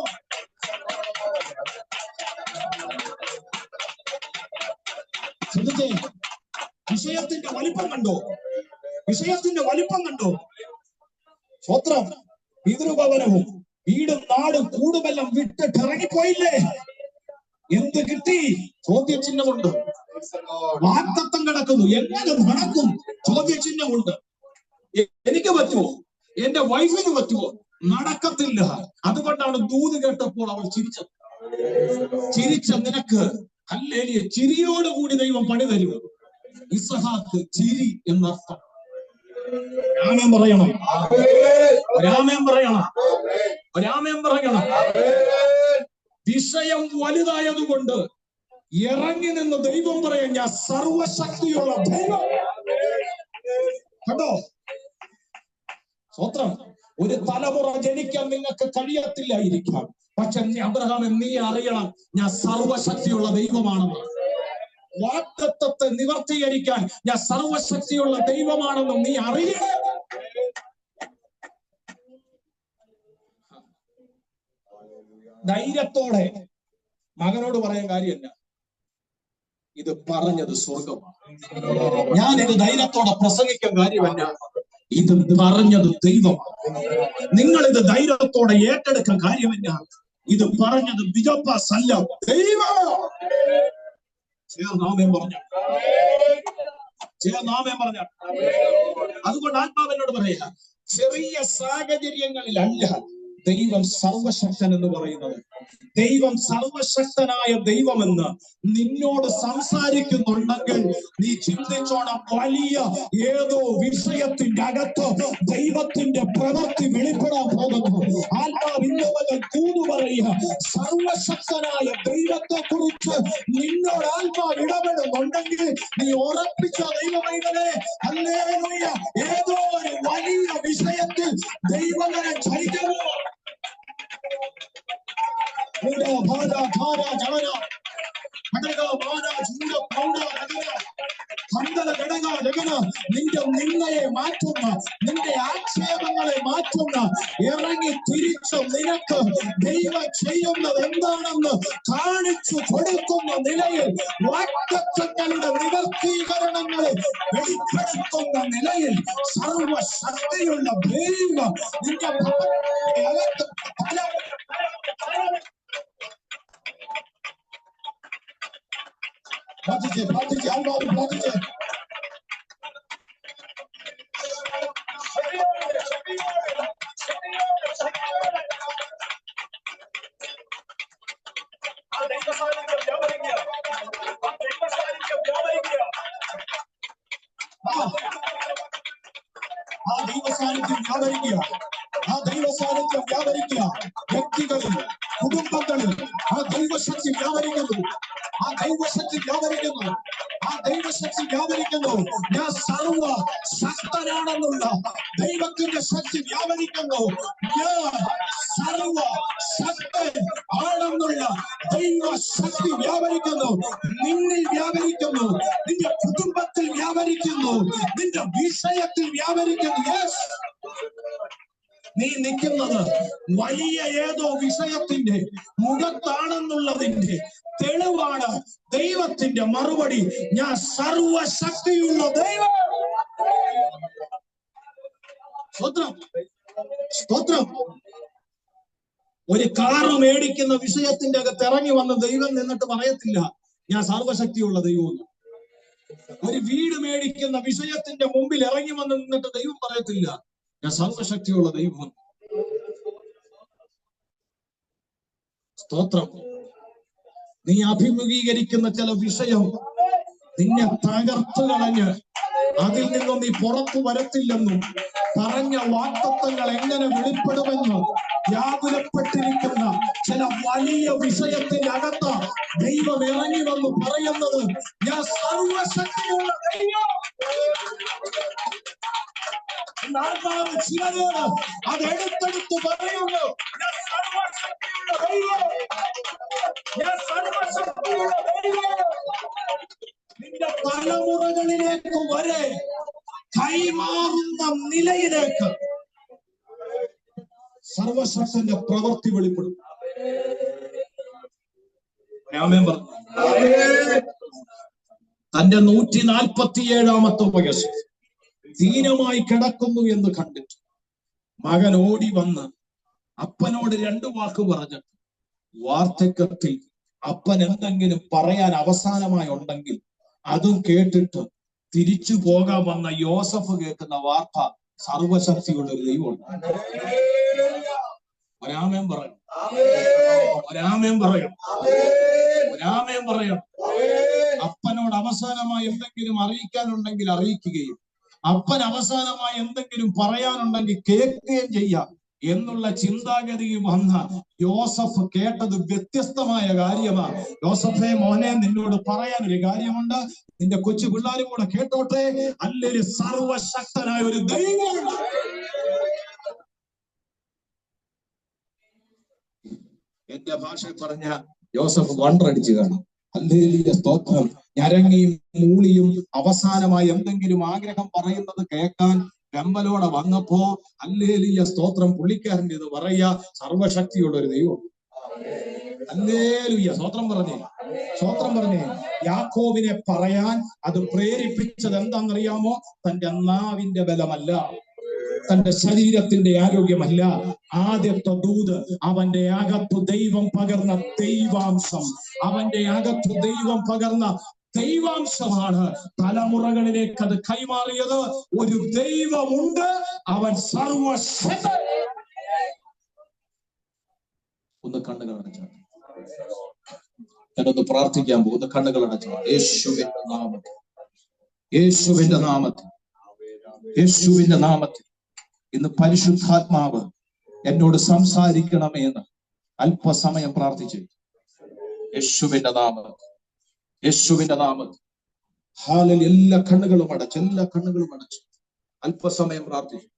വിഷയത്തിന്റെ വലിപ്പം കണ്ടോ? സ്വത്രം പിതൃഭവനവും വീടും നാടും കൂടുമെല്ലാം വിട്ടിട്ട് ഇറങ്ങിപ്പോയില്ലേ? എന്ത് കിട്ടി? ചോദ്യചിഹ്നമുണ്ട്. വാഗ്ദത്തം കിടക്കുന്നു. എങ്ങനെ നടക്കും? ചോദ്യചിഹ്നമുണ്ട്. എനിക്ക് പറ്റുമോ? എന്റെ വൈഫിന് പറ്റുമോ? നടക്കത്തില്ല. അതുകൊണ്ടാണ് ദൂത് കേട്ടപ്പോൾ അവൾ ചിരിച്ച നിനക്ക് ഹല്ലേലൂയ ചിരിയോടുകൂടി ദൈവം പണി തരും. ഇസ്ഹാക്ക് ചിരി എന്നർത്ഥം. രാമൻ പറയണം, രാമൻ പറയണം, രാമൻ പറയണം. വിഷയം വലുതായതുകൊണ്ട് ഇറങ്ങി നിന്ന് ദൈവം പറയാം, ഞാൻ സർവശക്തിയുള്ള ദൈവം. കണ്ടോ? സ്വത്രം. ഒരു തലമുറ ജനിക്കാൻ നിങ്ങൾക്ക് കഴിയത്തില്ലായിരിക്കാം, പക്ഷെ അബ്രഹാമെ നീ അറിയണം, ഞാൻ സർവശക്തിയുള്ള ദൈവമാണെന്ന്. വാഗ്ദത്തത്തെ നിവർത്തീകരിക്കാൻ ഞാൻ സർവശക്തിയുള്ള ദൈവമാണെന്ന് നീ അറിയണം. ധൈര്യത്തോടെ മകനോട് പറയാൻ കാര്യമല്ല, ഇത് പറഞ്ഞത് സ്വർഗമാണ്. ഞാനിത് ധൈര്യത്തോടെ പ്രസംഗിക്കാൻ കാര്യമല്ല, ഇത് പറഞ്ഞത് ദൈവമാണ്. നിങ്ങൾ ഇത് ധൈര്യത്തോടെ ഏറ്റെടുക്കാൻ കാര്യമല്ല, ഇത് പറഞ്ഞത് ബിജപ്പാസ് അല്ല, ദൈവമാണ്. ചേർന്നാമേൻ പറഞ്ഞ, ചേർന്നാമേൻ പറഞ്ഞ. അതുകൊണ്ട് ആത്മാവിനോട് പറയാ, ചെറിയ സാഹചര്യങ്ങളിലല്ല ദൈവം സർവശക്തൻ എന്ന് പറയുന്നത്. ദൈവം സർവശക്തനായ ദൈവമെന്ന് നിന്നോട് സംസാരിക്കുന്നുണ്ടെങ്കിൽ നീ ചിന്തിച്ചോണം, വലിയ ഏതോ വിഷയത്തിന്റെ അകത്ത് ദൈവത്തിന്റെ പ്രവൃത്തി വെളിപ്പെടാൻ പോകുന്നു. ആത്മാവ് ഇന്നവകൾ കൂന്നു പറയുക, സർവശക്തനായ ദൈവത്തെ കുറിച്ച് നിന്നോട് ആത്മാവ് ഇടപെടുന്നുണ്ടെങ്കിൽ നീ ഉറപ്പിച്ച ദൈവമൈകളെ, ഹല്ലേലൂയ, ഏതോ ഒരു വലിയ വിഷയത്തിൽ ദൈവങ്ങളെ ചൈതന്യം നിന്റെ നിന്നയെ മാറ്റുന്ന, നിന്റെ ആക്ഷേപങ്ങളെ മാറ്റുന്ന, ഇറങ്ങി തിരിച്ചു നിനക്ക് ദൈവം ചെയ്യുന്നത് എന്താണെന്ന് കാണിച്ചു കൊടുക്കുന്ന നിലയിൽ, വാഗ്ദത്തങ്ങളുടെ നിവർത്തീകരണങ്ങളെ വെളിപ്പെടുത്തുന്ന നിലയിൽ സർവശക്തിയുള്ള ദൈവം നിന്റെ അകത്ത് പ്രാർത്ഥിച്ചേ, പ്രാർത്ഥിച്ചേ, ആത്മാവിൽ പ്രാർത്ഥിച്ചേ. ആ ദൈവസാന്നിധ്യം വ്യാപരിക്കുക, ആ ദൈവസാന്നിധ്യം വ്യാപരിക്കുക. വ്യക്തികളിൽ, കുടുംബങ്ങളിൽ ആ ദൈവശക്തി വ്യാപരിക്കുന്നു, ആ ദൈവശക്തി വ്യാപരിക്കുന്നു, ആ ദൈവശക്തി വ്യാപരിക്കുന്നു. ഞാൻ സർവ ശക്തനാണെന്നുള്ള ദൈവത്തിന്റെ ശക്തി വ്യാപരിക്കുന്നു. ഞാൻ സർവ ശക്തൻ ആണെന്നുള്ള ദൈവശക്തി വ്യാപരിക്കുന്നു. നിന്നിൽ വ്യാപരിക്കുന്നു, നിന്റെ കുടുംബത്തിൽ വ്യാപരിക്കുന്നു, നിന്റെ വിഷയത്തിൽ വ്യാപരിക്കുന്നു. യെസ്, നീ നിൽക്കുന്നത് വലിയ ഏതോ വിഷയത്തിന്റെ മുഖത്താണെന്നുള്ളതിന്റെ തെളിവാണ്. ദൈവത്തിന്റെ മറുപടി, ഞാൻ സർവശക്തിയുള്ള ദൈവം. സ്തോത്രം, സ്തോത്രം. ഒരു കാറ് മേടിക്കുന്ന വിഷയത്തിന്റെ അകത്ത് ഇറങ്ങി വന്ന് ദൈവം നിന്നിട്ട് പറയത്തില്ല, ഞാൻ സർവശക്തിയുള്ള ദൈവം. ഒരു വീട് മേടിക്കുന്ന വിഷയത്തിന്റെ മുമ്പിൽ ഇറങ്ങി വന്ന് നിന്നിട്ട് ദൈവം പറയത്തില്ല, ഞാൻ സർവശക്തിയുള്ള ദൈവം. സ്തോത്രം. നീ അഭിമുഖീകരിക്കുന്ന ചില വിഷയം നിന്നെ തകർത്തു കളഞ്ഞ് അതിൽ നിന്നും നീ പുറത്തു വരത്തില്ലെന്നും പറഞ്ഞ വാഗ്ദത്തങ്ങൾ എങ്ങനെ വെളിപ്പെടുമെന്ന് വ്യാകുലപ്പെട്ടിരിക്കുന്ന ചില വലിയ വിഷയത്തിന്റെ അകത്ത് ദൈവം ഇറങ്ങി വന്ന് പറയുന്നത്, ഞാൻ സർവശക്തിയുള്ള ദൈവം. ആത്മാവ് ചിലരോട് അത് എടുത്തെടുത്ത് പറയുന്നു, ഞാൻ സർവശക്തിയുള്ള ദൈവം, ഞാൻ സർവശക്തിയുള്ള ദൈവം. നിന്റെ തലമുറകളിലേക്ക് വരെ കൈമാറുന്ന നിലയിലേക്ക് സർവശക്തന്റെ പ്രവൃത്തി വെളിപ്പെടും. തന്റെ 147-ാമത്തെ വയസ്സ് ദീനമായി കിടക്കുന്നു എന്ന് കണ്ടിട്ട് മകൻ ഓടി വന്ന് അപ്പനോട് 2 വാക്ക് പറഞ്ഞിട്ട്, വാർദ്ധക്യത്തിൽ അപ്പൻ എന്തെങ്കിലും പറയാൻ അവസാനമായി ഉണ്ടെങ്കിൽ അതും കേട്ടിട്ട് തിരിച്ചു പോകാൻ വന്ന യോസഫ് കേൾക്കുന്ന വാർത്ത, സർവശക്തിയുള്ള ഒരു ദൈവമുണ്ട്. ഒരാമേൻ പറയും, ഒരാമേൻ പറയും, ഒരാമേൻ പറയും. അപ്പനോട് അവസാനമായി എന്തെങ്കിലും അറിയിക്കാനുണ്ടെങ്കിൽ അറിയിക്കുകയും അപ്പൻ അവസാനമായി എന്തെങ്കിലും പറയാനുണ്ടെങ്കിൽ കേൾക്കുകയും ചെയ്യാം എന്നുള്ള ചിന്താഗതി വന്ന യോസഫ് കേട്ടത് വ്യത്യസ്തമായ കാര്യമാണ്. യോസഫെ മോനെ, നിന്നോട് പറയാനൊരു കാര്യമുണ്ട്, നിന്റെ കൊച്ചു പിള്ളേരും കൂടെ കേട്ടോട്ടെ. അല്ലെങ്കിൽ സർവശക്തനായ ഒരു ദൈവമുണ്ട്. എന്റെ ഭാഷയിൽ പറഞ്ഞ യോസഫ് വണ്ടടിച്ചു കാണും. ഹല്ലേലൂയ, സ്തോത്രം. ഞരങ്ങിയും മൂളിയും അവസാനമായി എന്തെങ്കിലും ആഗ്രഹം പറയുന്നത് കേൾക്കാൻ വെമ്പലോടെ വന്നപ്പോ ഹല്ലേലൂയ, സ്തോത്രം, പുള്ളിക്കാരൻ്റെ ഇത് പറയാ, സർവശക്തിയുള്ള ഒരു ദൈവം. ഹല്ലേലൂയ, സ്തോത്രം പറഞ്ഞേ, സ്തോത്രം പറഞ്ഞേ. യാക്കോബിനെ പറയാൻ അത് പ്രേരിപ്പിച്ചത് എന്താണെന്നറിയാമോ? തന്റെ നാവിന്റെ ബലമല്ല, തന്റെ ശരീരത്തിന്റെ ആരോഗ്യമല്ല. ആദ്യത്തെ ദൂത് അവന്റെ അകത്തു ദൈവം പകർന്ന ദൈവാംശം, അവന്റെ അകത്തു ദൈവം പകർന്ന ദൈവാംശമാണ്. തലമുറകളിലേക്ക് അത് കൈമാറിയത്. ഒരു ദൈവമുണ്ട്, അവൻ സർവശക്തൻ. ഒന്ന് കണ്ണുകൾ അടച്ചാൽ ഞാനൊന്ന് പ്രാർത്ഥിക്കാൻ പോകുന്ന കണ്ണുകൾ അടച്ചാൽ. യേശുവിന്റെ നാമത്തിൽ, യേശുവിന്റെ നാമത്തിൽ, യേശുവിന്റെ നാമത്തിൽ ഇന്ന് പരിശുദ്ധാത്മാവ് എന്നോട് സംസാരിക്കണമേ എന്ന് അല്പസമയം പ്രാർത്ഥിച്ചു. യേശുവിന്റെ നാമത്തിൽ, യേശുവിന്റെ നാമത്തിൽ. ഹാലൽ എല്ലാ കണ്ണുകളും അടച്ചു, എല്ലാ കണ്ണുകളും അടച്ചു. അല്പസമയം പ്രാർത്ഥിച്ചു.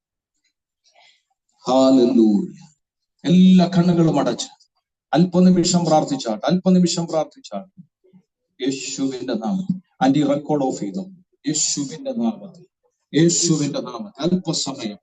ഹാലലൂയ. എല്ലാ കണ്ണുകളും അടച്ചു. അല്പനിമിഷം പ്രാർത്ഥിച്ചാട്ട്, അല്പനിമിഷം പ്രാർത്ഥിച്ചാട്ട്. യേശുവിന്റെ നാമത്തിൽ. ആന്റി റെക്കോർഡ് ഓഫ് ചെയ്തു. യേശുവിന്റെ നാമത്തിൽ, യേശുവിന്റെ നാമത്തിൽ. അല്പസമയം